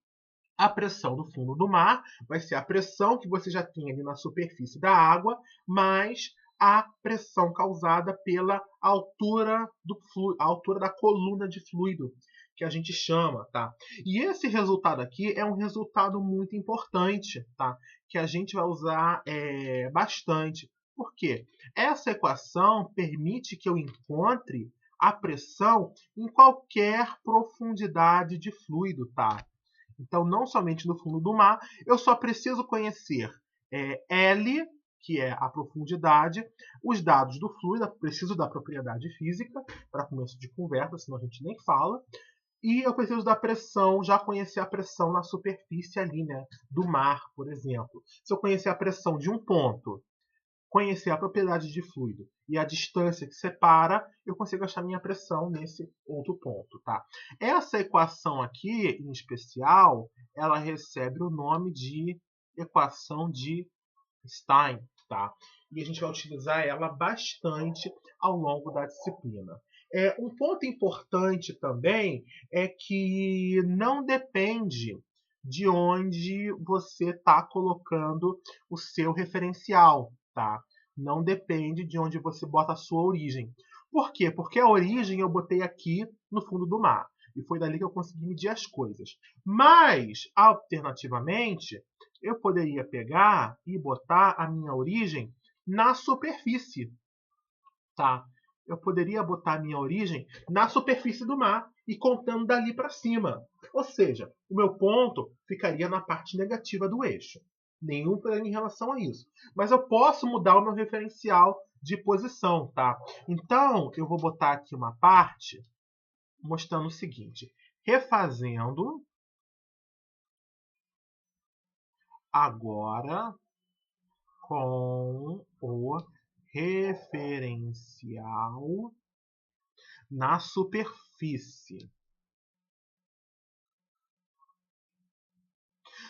a pressão do fundo do mar vai ser a pressão que você já tem ali na superfície da água, mais a pressão causada pela altura do fluido, a altura da coluna de fluido, que a gente chama, tá? E esse resultado aqui é um resultado muito importante, tá? Que a gente vai usar bastante. Por quê? Essa equação permite que eu encontre a pressão em qualquer profundidade de fluido, tá? Então, não somente no fundo do mar, eu só preciso conhecer L, que é a profundidade, os dados do fluido, preciso da propriedade física para começo de conversa, senão a gente nem fala, e eu preciso da pressão, já conhecer a pressão na superfície ali, né, do mar, por exemplo. Se eu conhecer a pressão de um ponto, conhecer a propriedade de fluido e a distância que separa, eu consigo achar minha pressão nesse outro ponto, tá? Essa equação aqui, em especial, ela recebe o nome de equação de Stein, tá? E a gente vai utilizar ela bastante ao longo da disciplina. Um ponto importante também é que não depende de onde você está colocando o seu referencial, tá? Não depende de onde você bota a sua origem. Por quê? Porque a origem eu botei aqui no fundo do mar. E foi dali que eu consegui medir as coisas. Mas, alternativamente, eu poderia pegar e botar a minha origem na superfície, tá? Eu poderia botar a minha origem na superfície do mar e contando dali para cima. Ou seja, o meu ponto ficaria na parte negativa do eixo. Nenhum problema em relação a isso. Mas eu posso mudar o meu referencial de posição, tá? Então, eu vou botar aqui uma parte mostrando o seguinte. Refazendo agora com o referencial na superfície.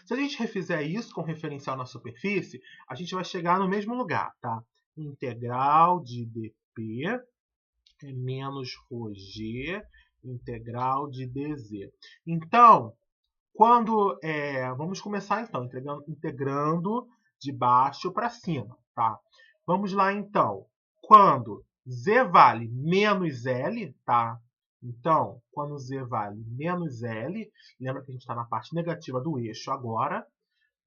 Se a gente refizer isso com referencial na superfície, a gente vai chegar no mesmo lugar, tá? Integral de dp é menos ρg integral de dz. Então, vamos começar então, integrando de baixo para cima, tá? Vamos lá então. Quando z vale menos L, tá? Então, quando z vale menos L, lembra que a gente está na parte negativa do eixo agora,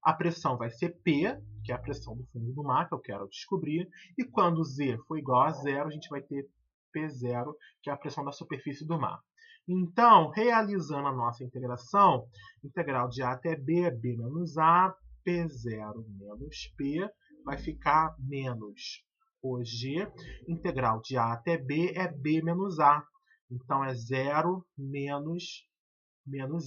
a pressão vai ser P, que é a pressão do fundo do mar, que eu quero descobrir, e quando z for igual a zero, a gente vai ter P0, que é a pressão da superfície do mar. Então, realizando a nossa integração, integral de A até B é B menos A, P0 menos P, vai ficar menos OG. Integral de A até B é B menos A. Então, é 0 menos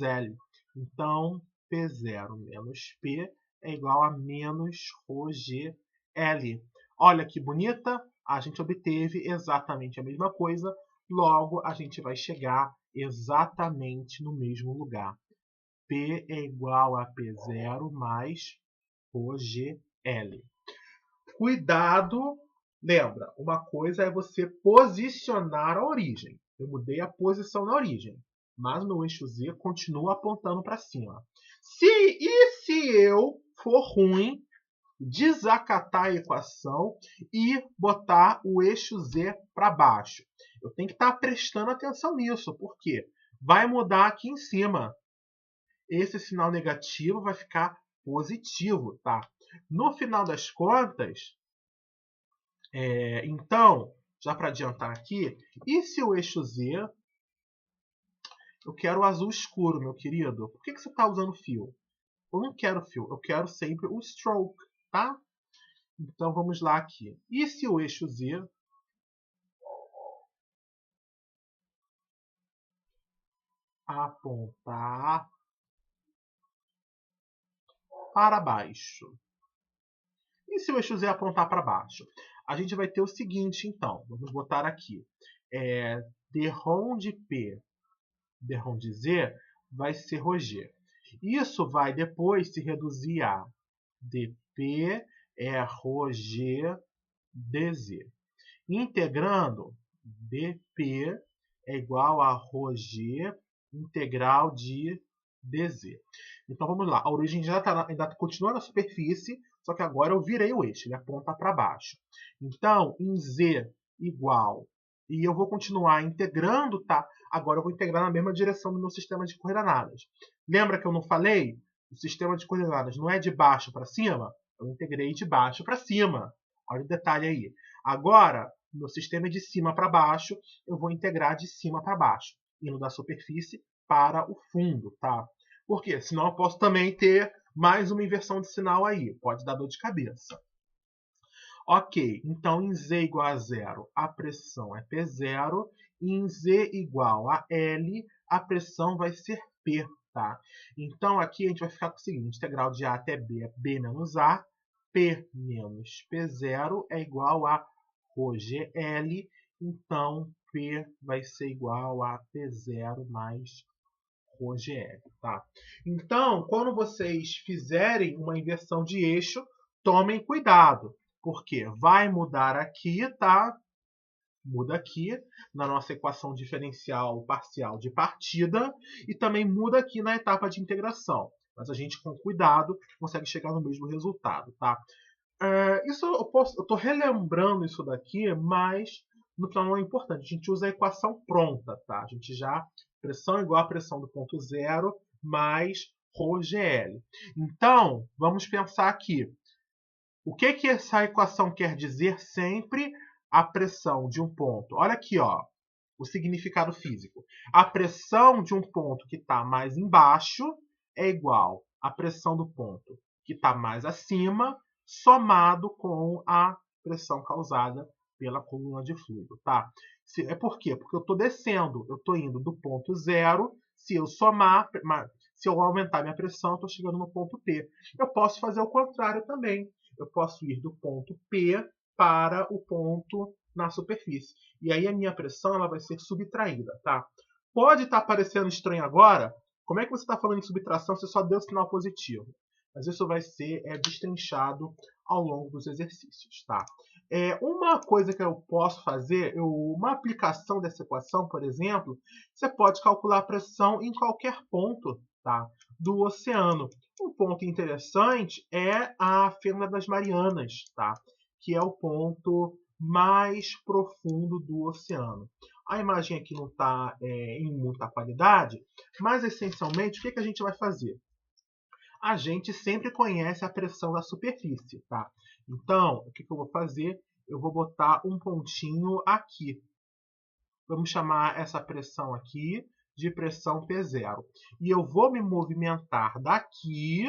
L. Então, P0 menos P é igual a menos ρgL. Olha que bonita! A gente obteve exatamente a mesma coisa, logo a gente vai chegar exatamente no mesmo lugar. P é igual a P0 mais ρgL. Cuidado! Lembra, uma coisa é você posicionar a origem. Eu mudei a posição na origem, mas meu eixo Z continua apontando para cima. Se eu for ruim, desacatar a equação e botar o eixo Z para baixo. Eu tenho que estar prestando atenção nisso, porque vai mudar aqui em cima. Esse sinal negativo vai ficar positivo, tá? No final das contas, então, já para adiantar aqui, e se o eixo Z, eu quero o azul escuro, meu querido? Por que você está usando fio? Eu não quero fio, eu quero sempre o stroke, tá? Então, vamos lá aqui. E se o eixo Z apontar para baixo? E se o eixo Z apontar para baixo? A gente vai ter o seguinte, então. Vamos botar aqui. Derrom de P, derrom de Z, vai ser ρg. Isso vai depois se reduzir a dP é ρg dz. Integrando, dP é igual a ρg integral de dz. Então vamos lá. A origem ainda continua na superfície, só que agora eu virei o eixo, ele aponta para baixo. Então, em Z igual, e eu vou continuar integrando, tá? Agora eu vou integrar na mesma direção do meu sistema de coordenadas. Lembra que eu não falei? O sistema de coordenadas não é de baixo para cima? Eu integrei de baixo para cima. Olha o detalhe aí. Agora, meu sistema é de cima para baixo, eu vou integrar de cima para baixo, indo da superfície para o fundo, tá? Por quê? Senão eu posso também ter mais uma inversão de sinal aí. Pode dar dor de cabeça. Ok, então em Z igual a zero, a pressão é P0. E em Z igual a L, a pressão vai ser P. Tá? Então aqui a gente vai ficar com o seguinte, integral de A até B é B menos A. P menos P0 é igual a ρGL. Então P vai ser igual a P0 mais ρGL. Tá? Então, quando vocês fizerem uma inversão de eixo, tomem cuidado, porque vai mudar aqui, tá? Muda aqui na nossa equação diferencial parcial de partida e também muda aqui na etapa de integração. Mas a gente, com cuidado, consegue chegar no mesmo resultado, tá? Isso eu estou relembrando isso daqui, mas no final não é importante. A gente usa a equação pronta, tá? A gente já pressão igual a pressão do ponto zero mais ρGL. Então, vamos pensar aqui. O que essa equação quer dizer sempre? A pressão de um ponto. Olha aqui, ó, o significado físico. A pressão de um ponto que está mais embaixo é igual à pressão do ponto que está mais acima, somado com a pressão causada pela coluna de fluido. Tá? Por quê? Porque eu estou descendo, eu estou indo do ponto zero. Se eu somar, se eu aumentar minha pressão, eu estou chegando no ponto P. Eu posso fazer o contrário também. Eu posso ir do ponto P para o ponto na superfície. E aí a minha pressão ela vai ser subtraída. Tá? Pode estar parecendo estranho agora. Como é que você está falando em subtração se só deu sinal positivo? Mas isso vai ser destrinchado ao longo dos exercícios. Tá? Uma coisa que eu posso fazer, uma aplicação dessa equação, por exemplo, você pode calcular a pressão em qualquer ponto, tá, do oceano. Um ponto interessante é a Fenda das Marianas, tá, que é o ponto mais profundo do oceano. A imagem aqui não está em muita qualidade, mas essencialmente o que a gente vai fazer? A gente sempre conhece a pressão da superfície, tá? Então, o que eu vou fazer? Eu vou botar um pontinho aqui. Vamos chamar essa pressão aqui de pressão P0. E eu vou me movimentar daqui,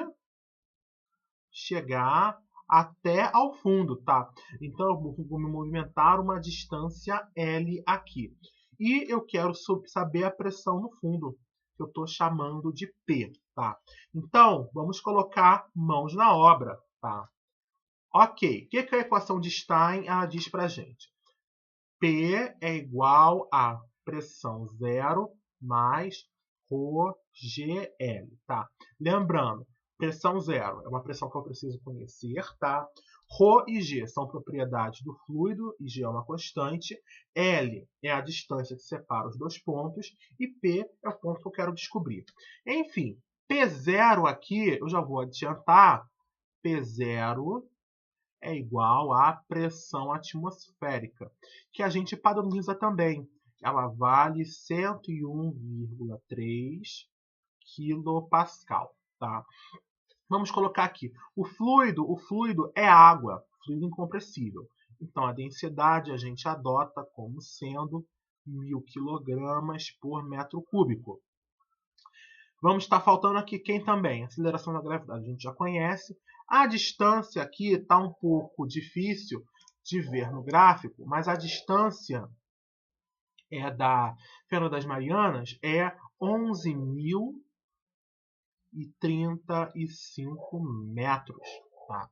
chegar até ao fundo, tá? Então, eu vou me movimentar uma distância L aqui. E eu quero saber a pressão no fundo, que eu estou chamando de P, tá? Então, vamos colocar mãos na obra, tá? Ok, o que a equação de Stein ela diz para a gente? P é igual a pressão zero mais ρGL, tá? Lembrando, pressão zero é uma pressão que eu preciso conhecer, tá? Rho e G são propriedades do fluido, e G é uma constante. L é a distância que separa os dois pontos. E P é o ponto que eu quero descobrir. Enfim, P0 aqui, eu já vou adiantar. P0 é igual à pressão atmosférica, que a gente padroniza também. Ela vale 101,3 kPa. Tá? Vamos colocar aqui. O fluido é água, fluido incompressível. Então, a densidade a gente adota como sendo 1000 kg por metro cúbico. Vamos estar faltando aqui quem também? Aceleração da gravidade, a gente já conhece. A distância aqui está um pouco difícil de ver no gráfico, mas a distância da Fenda das Marianas é 11.035 metros. Tá?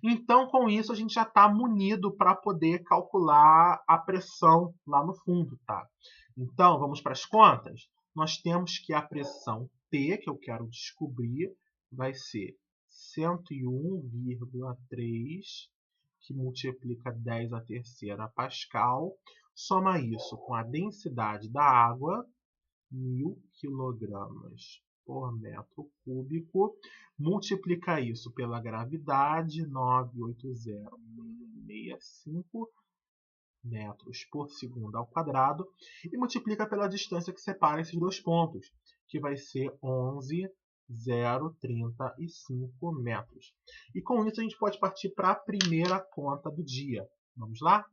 Então, com isso, a gente já está munido para poder calcular a pressão lá no fundo. Tá? Então, vamos para as contas? Nós temos que a pressão P, que eu quero descobrir, vai ser 101,3, que multiplica 10 a terceira Pascal. Soma isso com a densidade da água, 1000 kg por metro cúbico, multiplica isso pela gravidade, 980.665 metros por segundo ao quadrado, e multiplica pela distância que separa esses dois pontos, que vai ser 11.035 metros. E com isso a gente pode partir para a primeira conta do dia. Vamos lá?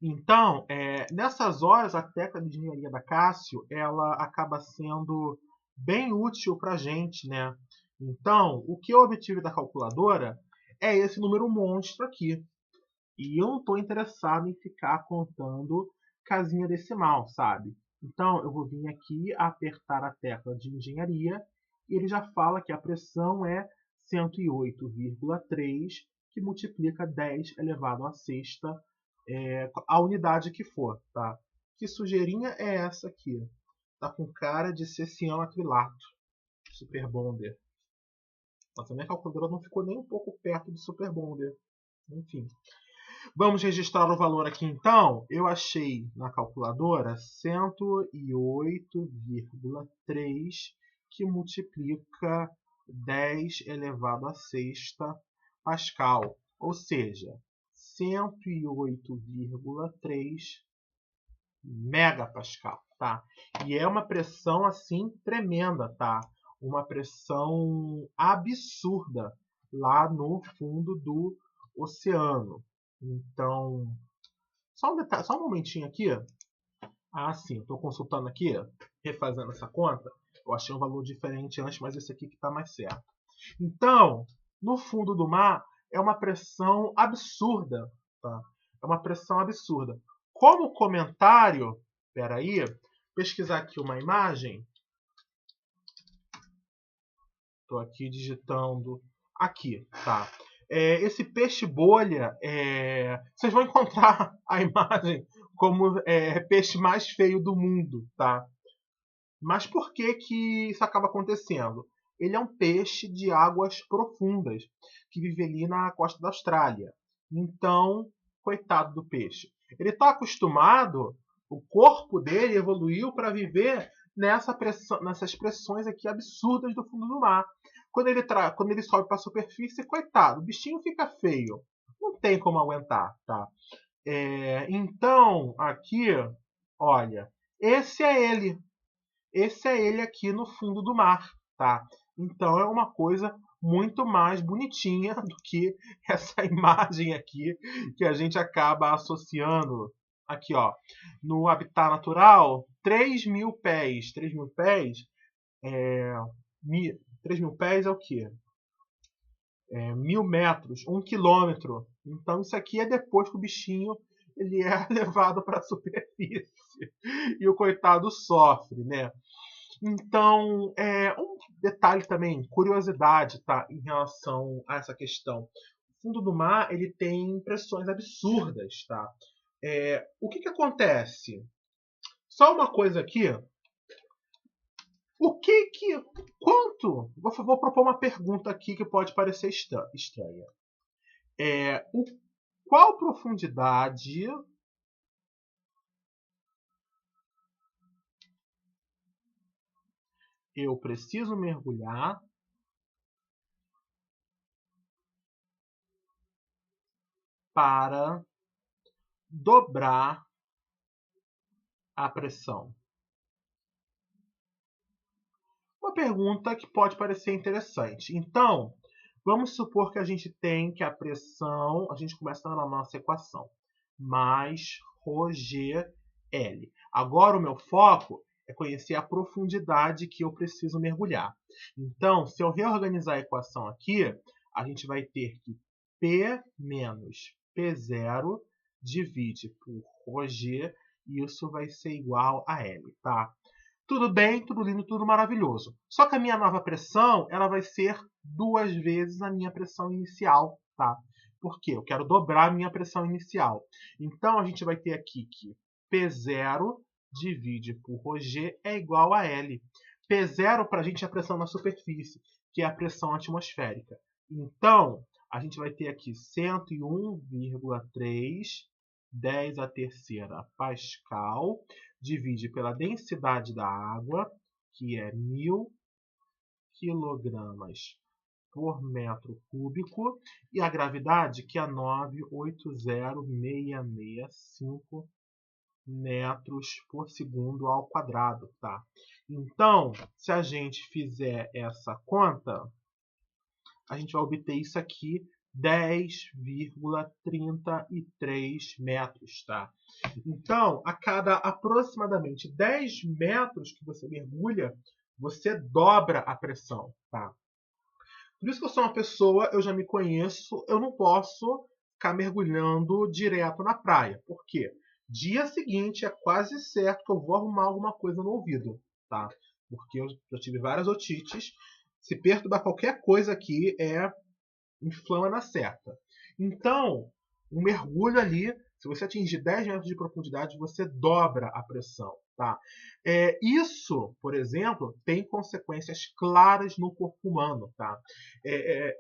Então, nessas horas, a técnica de engenharia da Cássio, ela acaba sendo bem útil para a gente, né? Então, o que eu obtive da calculadora é esse número monstro aqui. E eu não estou interessado em ficar contando casinha decimal, sabe? Então, eu vou vir aqui apertar a tecla de engenharia e ele já fala que a pressão é 108,3, que multiplica 10 elevado à sexta, a unidade que for, tá? Que sujeirinha é essa aqui? Tá com cara de ser cianoacrilato, Super Bonder. Nossa, minha calculadora não ficou nem um pouco perto do Super Bonder. Enfim. Vamos registrar o valor aqui então. Eu achei na calculadora 108,3, que multiplica 10 elevado à sexta Pascal. Ou seja, 108,3 megapascal, tá? E é uma pressão assim tremenda, tá? Uma pressão absurda lá no fundo do oceano. Então, só um detalhe, só um momentinho aqui. Ah, sim, estou consultando aqui, refazendo essa conta. Eu achei um valor diferente antes, mas esse aqui que está mais certo. Então, no fundo do mar é uma pressão absurda, tá? É uma pressão absurda. Como comentário, peraí, pesquisar aqui uma imagem. Estou aqui digitando aqui, tá? Esse peixe bolha, vocês vão encontrar a imagem como peixe mais feio do mundo, tá? Mas por que que isso acaba acontecendo? Ele é um peixe de águas profundas, que vive ali na costa da Austrália. Então, coitado do peixe. Ele está acostumado, o corpo dele evoluiu para viver nessas pressões aqui absurdas do fundo do mar. Quando ele sobe para a superfície, coitado, o bichinho fica feio. Não tem como aguentar, tá? Então, aqui, olha, esse é ele. Esse é ele aqui no fundo do mar, tá? Então é uma coisa muito mais bonitinha do que essa imagem aqui que a gente acaba associando aqui, ó, no habitat natural, 3.000 pés. 3.000 pés 3.000 pés é o quê? 1.000 metros, 1 quilômetro. Então isso aqui é depois que o bichinho ele é levado para a superfície e o coitado sofre, né? Então, um detalhe também, curiosidade, tá, em relação a essa questão. O fundo do mar ele tem pressões absurdas, tá? O que acontece? Só uma coisa aqui. Vou propor uma pergunta aqui que pode parecer estranha. Qual profundidade eu preciso mergulhar para dobrar a pressão? Uma pergunta que pode parecer interessante. Então, vamos supor que a gente tem que a pressão, a gente começa na nossa equação, mais ρgL. Agora o meu foco é conhecer a profundidade que eu preciso mergulhar. Então, se eu reorganizar a equação aqui, a gente vai ter que P menos P0 divide por ρg, e isso vai ser igual a L, tá? Tudo bem, tudo lindo, tudo maravilhoso. Só que a minha nova pressão ela vai ser 2 vezes a minha pressão inicial, tá? Por quê? Eu quero dobrar a minha pressão inicial. Então, a gente vai ter aqui que P0 divide por ρg é igual a L. P0 para a gente é a pressão na superfície, que é a pressão atmosférica. Então, a gente vai ter aqui 101,3 10 a terceira Pascal, divide pela densidade da água, que é 1000 quilogramas por metro cúbico, e a gravidade, que é 980,665 metros por segundo ao quadrado, tá? Então, se a gente fizer essa conta, a gente vai obter isso aqui, 10,33 metros, tá? Então, a cada aproximadamente 10 metros que você mergulha, você dobra a pressão, tá? Por isso que eu sou uma pessoa, eu já me conheço, eu não posso ficar mergulhando direto na praia. Por quê? Dia seguinte é quase certo que eu vou arrumar alguma coisa no ouvido, tá? Porque eu já tive várias otites. Se perturbar qualquer coisa aqui, inflama na certa. Então, um mergulho ali, se você atingir 10 metros de profundidade, você dobra a pressão. Tá? Isso, por exemplo, tem consequências claras no corpo humano. Tá?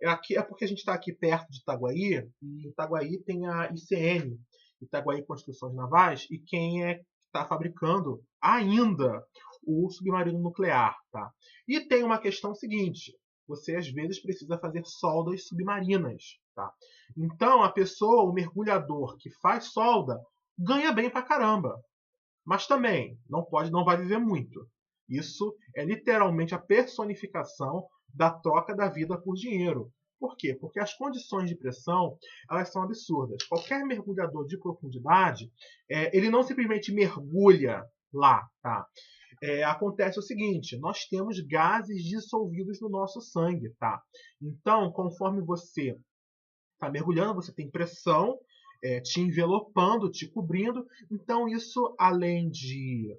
Aqui, é porque a gente está aqui perto de Itaguaí, e Itaguaí tem a ICN, Itaguaí Construções Navais, e quem está fabricando ainda o submarino nuclear. Tá? E tem uma questão seguinte, você às vezes precisa fazer soldas submarinas. Tá? Então, a pessoa, o mergulhador que faz solda, ganha bem pra caramba. Mas também não vai viver muito. Isso é literalmente a personificação da troca da vida por dinheiro. Por quê? Porque as condições de pressão elas são absurdas. Qualquer mergulhador de profundidade, ele não simplesmente mergulha lá. Tá? Acontece o seguinte, nós temos gases dissolvidos no nosso sangue. Tá? Então, conforme você está mergulhando, você tem pressão te envelopando, te cobrindo. Então, isso, além de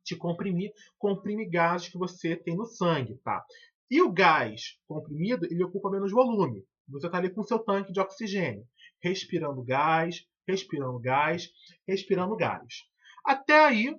te comprimir, comprime gases que você tem no sangue. Tá? E o gás comprimido, ele ocupa menos volume. Você está ali com o seu tanque de oxigênio, respirando gás, respirando gás, respirando gás. Até aí,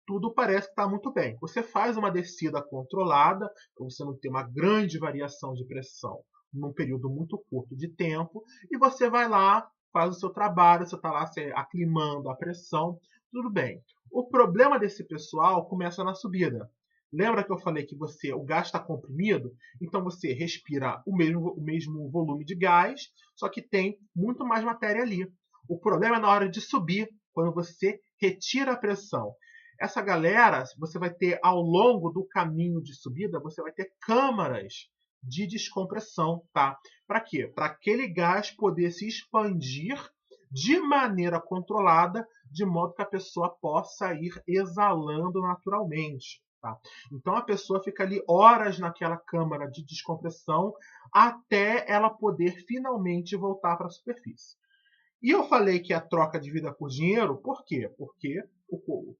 tudo parece que está muito bem. Você faz uma descida controlada, para você não ter uma grande variação de pressão num período muito curto de tempo, e você vai lá, faz o seu trabalho, você está lá se aclimando a pressão, tudo bem. O problema desse pessoal começa na subida. Lembra que eu falei que o gás está comprimido? Então você respira o mesmo volume de gás, só que tem muito mais matéria ali. O problema é na hora de subir, quando você retira a pressão. Essa galera, você vai ter ao longo do caminho de subida, você vai ter câmaras de descompressão, tá? Para quê? Para aquele gás poder se expandir de maneira controlada, de modo que a pessoa possa ir exalando naturalmente. Tá? Então a pessoa fica ali horas naquela câmara de descompressão até ela poder finalmente voltar para a superfície. E eu falei que a troca de vida por dinheiro, por quê? Porque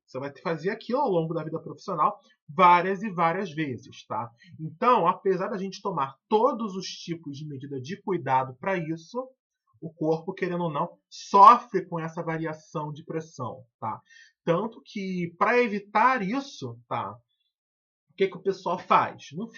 você vai fazer aquilo ao longo da vida profissional várias e várias vezes, tá? Então, apesar da gente tomar todos os tipos de medida de cuidado para isso, o corpo, querendo ou não, sofre com essa variação de pressão, tá? Tanto que, para evitar isso, tá? O que o pessoal faz? Não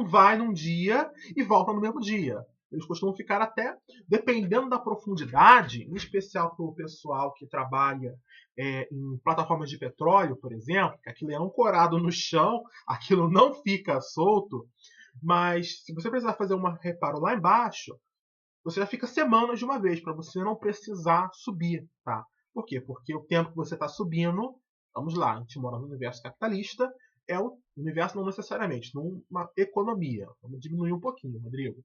vai num dia e volta no mesmo dia. Eles costumam ficar até, dependendo da profundidade, em especial para o pessoal que trabalha em plataformas de petróleo, por exemplo, que aquilo é ancorado no chão, aquilo não fica solto, mas se você precisar fazer um reparo lá embaixo, você já fica semanas de uma vez, para você não precisar subir. Tá? Por quê? Porque o tempo que você está subindo, vamos lá, a gente mora no universo capitalista, é o universo não necessariamente, numa economia. Vamos diminuir um pouquinho, Rodrigo.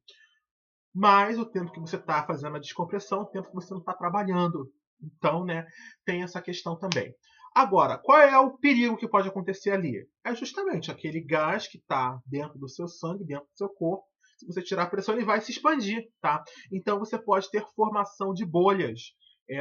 Mas o tempo que você está fazendo a descompressão, o tempo que você não está trabalhando. Então, né, tem essa questão também. Agora, qual é o perigo que pode acontecer ali? É justamente aquele gás que está dentro do seu sangue, dentro do seu corpo. Se você tirar a pressão, ele vai se expandir, tá? Então, você pode ter formação de bolhas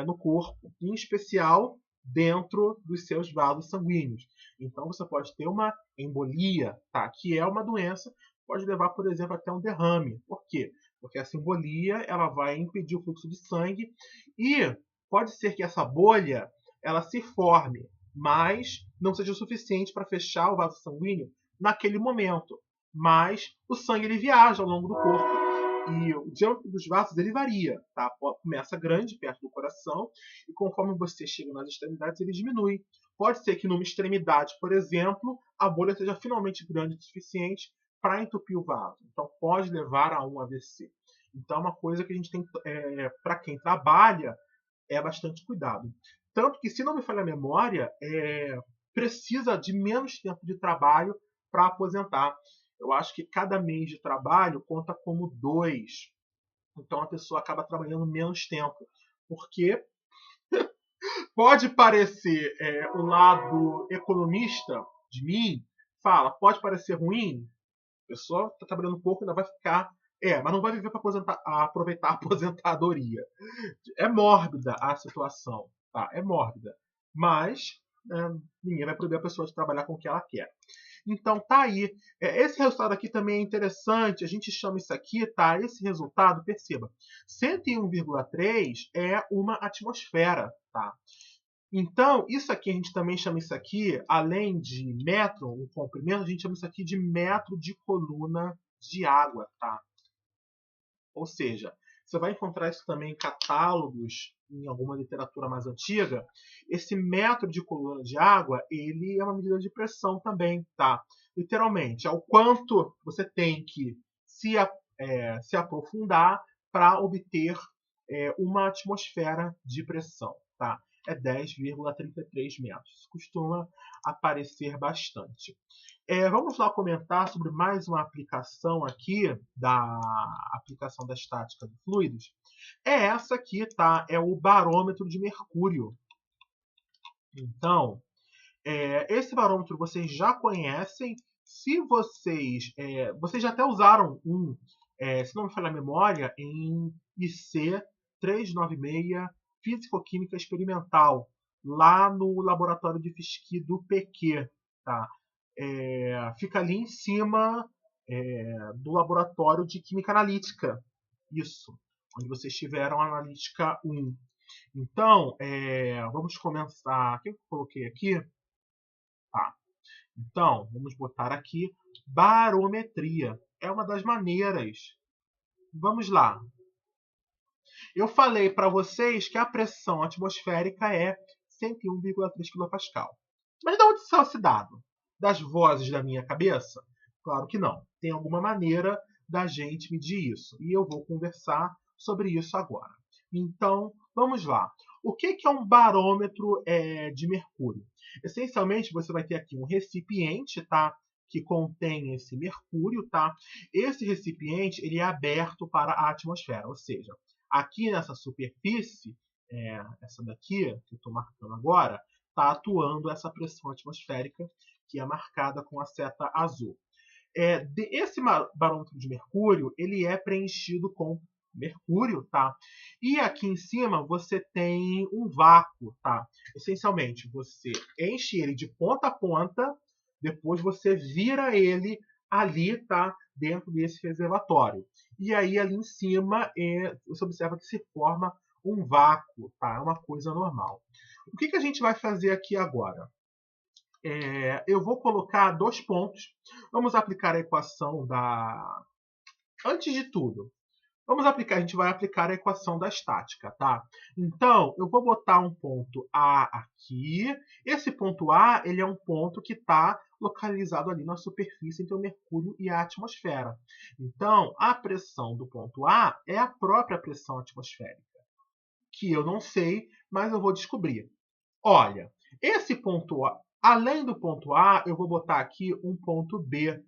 no corpo, em especial dentro dos seus vasos sanguíneos. Então, você pode ter uma embolia, tá? Que é uma doença, pode levar, por exemplo, até um derrame. Por quê? Porque essa embolia ela vai impedir o fluxo de sangue e pode ser que essa bolha ela se forme mas não seja o suficiente para fechar o vaso sanguíneo naquele momento. Mas o sangue ele viaja ao longo do corpo e o diâmetro dos vasos ele varia, tá? Começa grande, perto do coração, e conforme você chega nas extremidades, ele diminui. Pode ser que numa extremidade, por exemplo, a bolha seja finalmente grande o suficiente para entupir o vaso. Então pode levar a um AVC. Então é uma coisa que a gente tem, para quem trabalha, é bastante cuidado. Tanto que, se não me falha a memória, precisa de menos tempo de trabalho para aposentar. Eu acho que cada mês de trabalho conta como 2. Então a pessoa acaba trabalhando menos tempo. Porque pode parecer o lado economista de mim, pode parecer ruim, a pessoa está trabalhando pouco e ainda vai ficar. Mas não vai viver para aproveitar a aposentadoria. É mórbida a situação, tá? É mórbida. Mas ninguém vai proibir a pessoa de trabalhar com o que ela quer. Então tá aí. Esse resultado aqui também é interessante. A gente chama isso aqui, tá? Esse resultado, perceba, 101,3 é uma atmosfera, tá? Então, isso aqui, a gente também chama isso aqui, além de metro, um comprimento, a gente chama isso aqui de metro de coluna de água, tá? Ou seja, você vai encontrar isso também em catálogos, em alguma literatura mais antiga. Esse metro de coluna de água, ele é uma medida de pressão também, tá? Literalmente, é o quanto você tem que se aprofundar para obter uma atmosfera de pressão, tá? É 10,33 metros. Isso costuma aparecer bastante. Vamos lá comentar sobre mais uma aplicação aqui da aplicação da estática de fluidos. Essa aqui, tá? É o barômetro de mercúrio. Então, esse barômetro vocês já conhecem. Se vocês já até usaram um, se não me falha a memória, em IC 396 Físico-Química Experimental, lá no laboratório de Fischi do PQ, tá? Fica ali em cima do laboratório de Química Analítica. Isso, onde vocês tiveram a Analítica 1. Então, vamos começar. O que eu coloquei aqui? Tá. Então, vamos botar aqui barometria. É uma das maneiras. Vamos lá. Eu falei para vocês que a pressão atmosférica é 101,3 kPa. Mas de onde saiu esse dado? Das vozes da minha cabeça? Claro que não. Tem alguma maneira da gente medir isso. E eu vou conversar sobre isso agora. Então, vamos lá. O que é um barômetro de mercúrio? Essencialmente, você vai ter aqui um recipiente, tá? Que contém esse mercúrio, tá? Esse recipiente ele é aberto para a atmosfera, ou seja, aqui nessa superfície, essa daqui que eu estou marcando agora, está atuando essa pressão atmosférica que é marcada com a seta azul. Esse barômetro de mercúrio ele é preenchido com mercúrio, tá? E aqui em cima você tem um vácuo, tá? Essencialmente, você enche ele de ponta a ponta, depois você vira ele ali, tá? Dentro desse reservatório. E aí ali em cima você observa que se forma um vácuo, tá? É uma coisa normal. O que a gente vai fazer aqui agora? Eu vou colocar 2 pontos. Vamos aplicar a equação da... Antes de tudo, a gente vai aplicar a equação da estática, tá? Então, eu vou botar um ponto A aqui. Esse ponto A, ele é um ponto que está localizado ali na superfície entre o mercúrio e a atmosfera. Então, a pressão do ponto A é a própria pressão atmosférica, que eu não sei, mas eu vou descobrir. Olha, esse ponto A, além do ponto A, eu vou botar aqui um ponto B.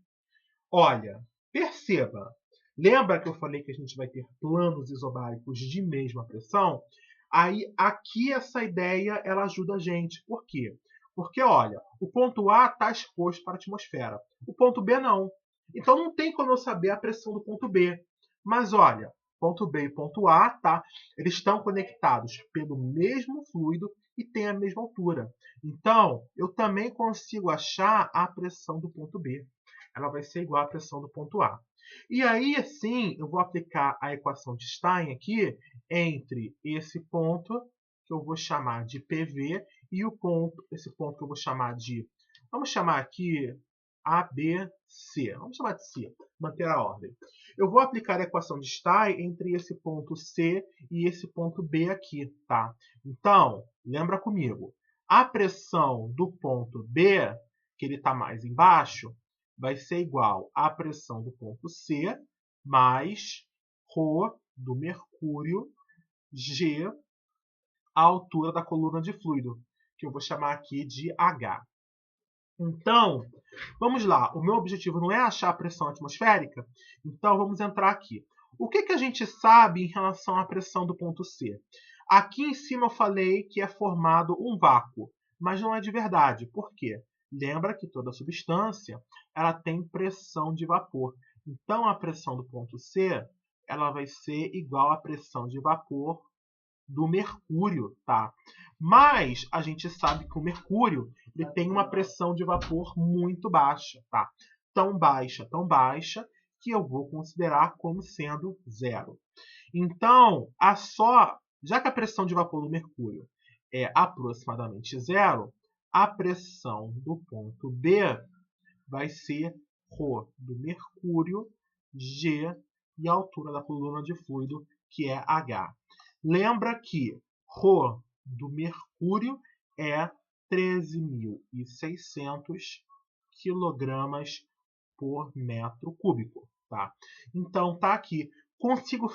Olha, perceba, lembra que eu falei que a gente vai ter planos isobáricos de mesma pressão? Aí, aqui essa ideia ela ajuda a gente. Por quê? Porque, olha, o ponto A está exposto para a atmosfera. O ponto B não. Então, não tem como eu saber a pressão do ponto B. Mas, olha, ponto B e ponto A, tá? Eles estão conectados pelo mesmo fluido e têm a mesma altura. Então, eu também consigo achar a pressão do ponto B. Ela vai ser igual à pressão do ponto A. E aí, sim, eu vou aplicar a equação de Stein aqui entre esse ponto que eu vou chamar de PV, e esse ponto que eu vou chamar de, vamos chamar aqui ABC. Vamos chamar de C, manter a ordem. Eu vou aplicar a equação de Stein entre esse ponto C e esse ponto B aqui, tá? Então, lembra comigo, a pressão do ponto B, que ele está mais embaixo, vai ser igual à pressão do ponto C mais ρ do mercúrio G, a altura da coluna de fluido, que eu vou chamar aqui de H. Então, vamos lá. O meu objetivo não é achar a pressão atmosférica, então vamos entrar aqui. O que a gente sabe em relação à pressão do ponto C? Aqui em cima eu falei que é formado um vácuo, mas não é de verdade. Por quê? Lembra que toda substância ela tem pressão de vapor. Então, a pressão do ponto C ela vai ser igual à pressão de vapor do mercúrio, tá? Mas a gente sabe que o mercúrio ele tem uma pressão de vapor muito baixa, tá? Tão baixa, que eu vou considerar como sendo zero. Então, já que a pressão de vapor do mercúrio é aproximadamente zero, a pressão do ponto B vai ser ρ do mercúrio, G e a altura da coluna de fluido, que é H. Lembra que ρ do mercúrio é 13.600 kg por metro cúbico. Tá? Então, tá aqui. Consigo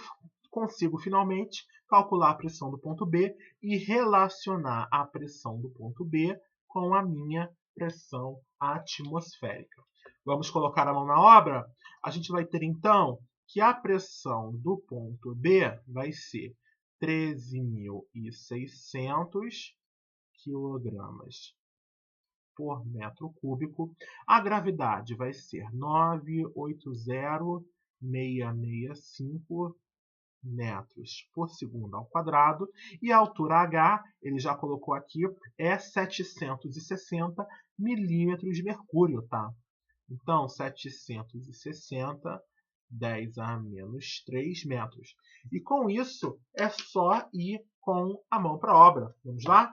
finalmente calcular a pressão do ponto B e relacionar a pressão do ponto B com a minha pressão atmosférica. Vamos colocar a mão na obra? A gente vai ter, então, que a pressão do ponto B vai ser 13.600 kg por metro cúbico. A gravidade vai ser 980.665 metros por segundo ao quadrado. E a altura H, ele já colocou aqui, é 760 milímetros de mercúrio, tá? Então, 760, 10 a menos 3 metros. E com isso, é só ir com a mão para a obra. Vamos lá?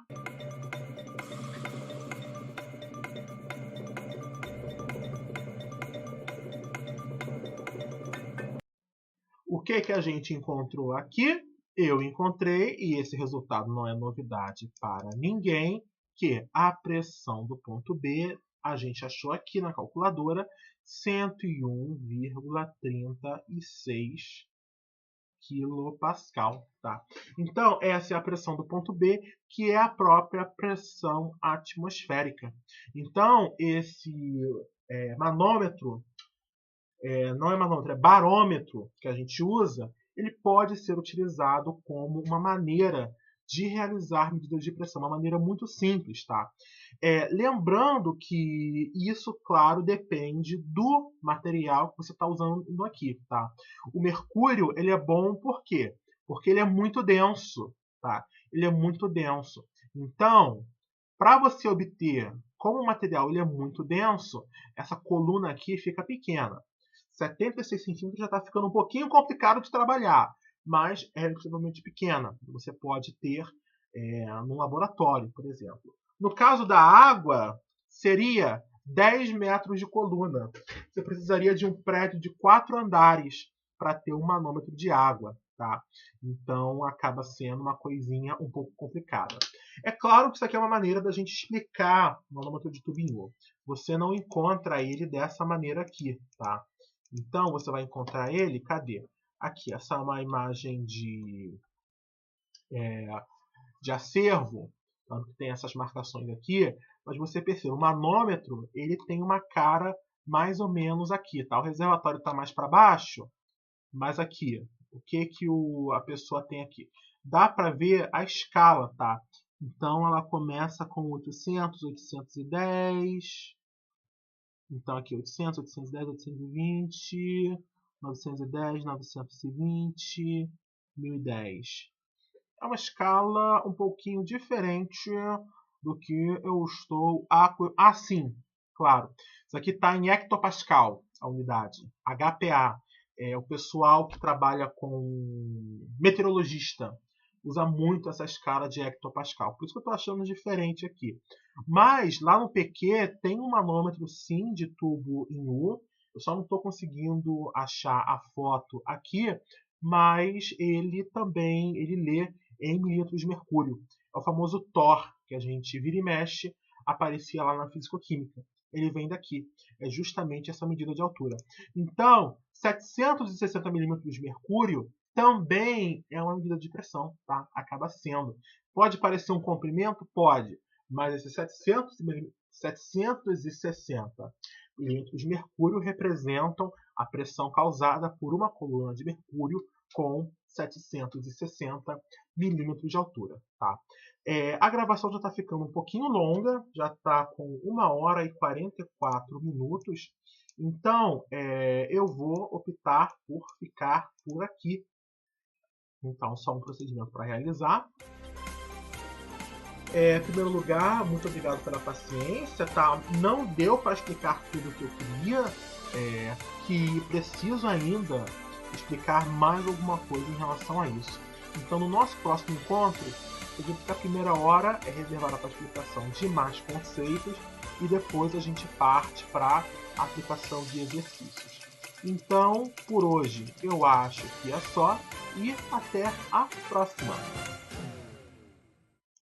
O que a gente encontrou aqui? Eu encontrei, e esse resultado não é novidade para ninguém, que a pressão do ponto B, a gente achou aqui na calculadora, 101,36 kPa. Tá? Então, essa é a pressão do ponto B, que é a própria pressão atmosférica. Então, esse manômetro, não é manômetro, é barômetro que a gente usa, ele pode ser utilizado como uma maneira de realizar medidas de pressão, uma maneira muito simples, tá? Lembrando que isso, claro, depende do material que você está usando aqui, tá? O mercúrio, ele é bom por quê? Porque ele é muito denso, tá? Ele é muito denso. Então, para você obter, como o material ele é muito denso, essa coluna aqui fica pequena. 76 centímetros já está ficando um pouquinho complicado de trabalhar, mas é relativamente pequena. Você pode ter no laboratório, por exemplo. No caso da água, seria 10 metros de coluna. Você precisaria de um prédio de 4 andares para ter um manômetro de água. Tá? Então, acaba sendo uma coisinha um pouco complicada. É claro que isso aqui é uma maneira da gente explicar o manômetro de tubinho. Você não encontra ele dessa maneira aqui. Tá? Então, você vai encontrar ele, cadê? Aqui, essa é uma imagem de acervo, tanto que tem essas marcações aqui, mas você percebe, o manômetro ele tem uma cara mais ou menos aqui, tá? O reservatório está mais para baixo, mas aqui, o que a pessoa tem aqui? Dá para ver a escala, tá? Então, ela começa com 800, 810... Então, aqui 800, 810, 820, 910, 920, 1010. É uma escala um pouquinho diferente do que eu estou... sim, claro. Isso aqui está em hectopascal, a unidade. HPA. É o pessoal que trabalha com meteorologista. usa muito essa escala de hectopascal. Por isso que eu estou achando diferente aqui. Mas lá no PQ tem um manômetro sim de tubo em U. Eu só não estou conseguindo achar a foto aqui, mas ele também lê em milímetros de mercúrio. É o famoso Thor, que a gente vira e mexe, aparecia lá na fisicoquímica. Ele vem daqui. É justamente essa medida de altura. Então, 760 milímetros de mercúrio também é uma medida de pressão, tá? Acaba sendo. Pode parecer um comprimento? Pode. Mas esses 760 milímetros de mercúrio representam a pressão causada por uma coluna de mercúrio com 760 milímetros de altura. Tá? A gravação já está ficando um pouquinho longa, já está com 1 hora e 44 minutos. Então, eu vou optar por ficar por aqui. Então, só um procedimento para realizar. Em primeiro lugar, muito obrigado pela paciência. Tá? Não deu para explicar tudo o que eu queria, que preciso ainda explicar mais alguma coisa em relação a isso. Então, no nosso próximo encontro, eu digo que a primeira hora é reservada para a explicação de mais conceitos e depois a gente parte para a aplicação de exercícios. Então, por hoje, eu acho que é só e até a próxima!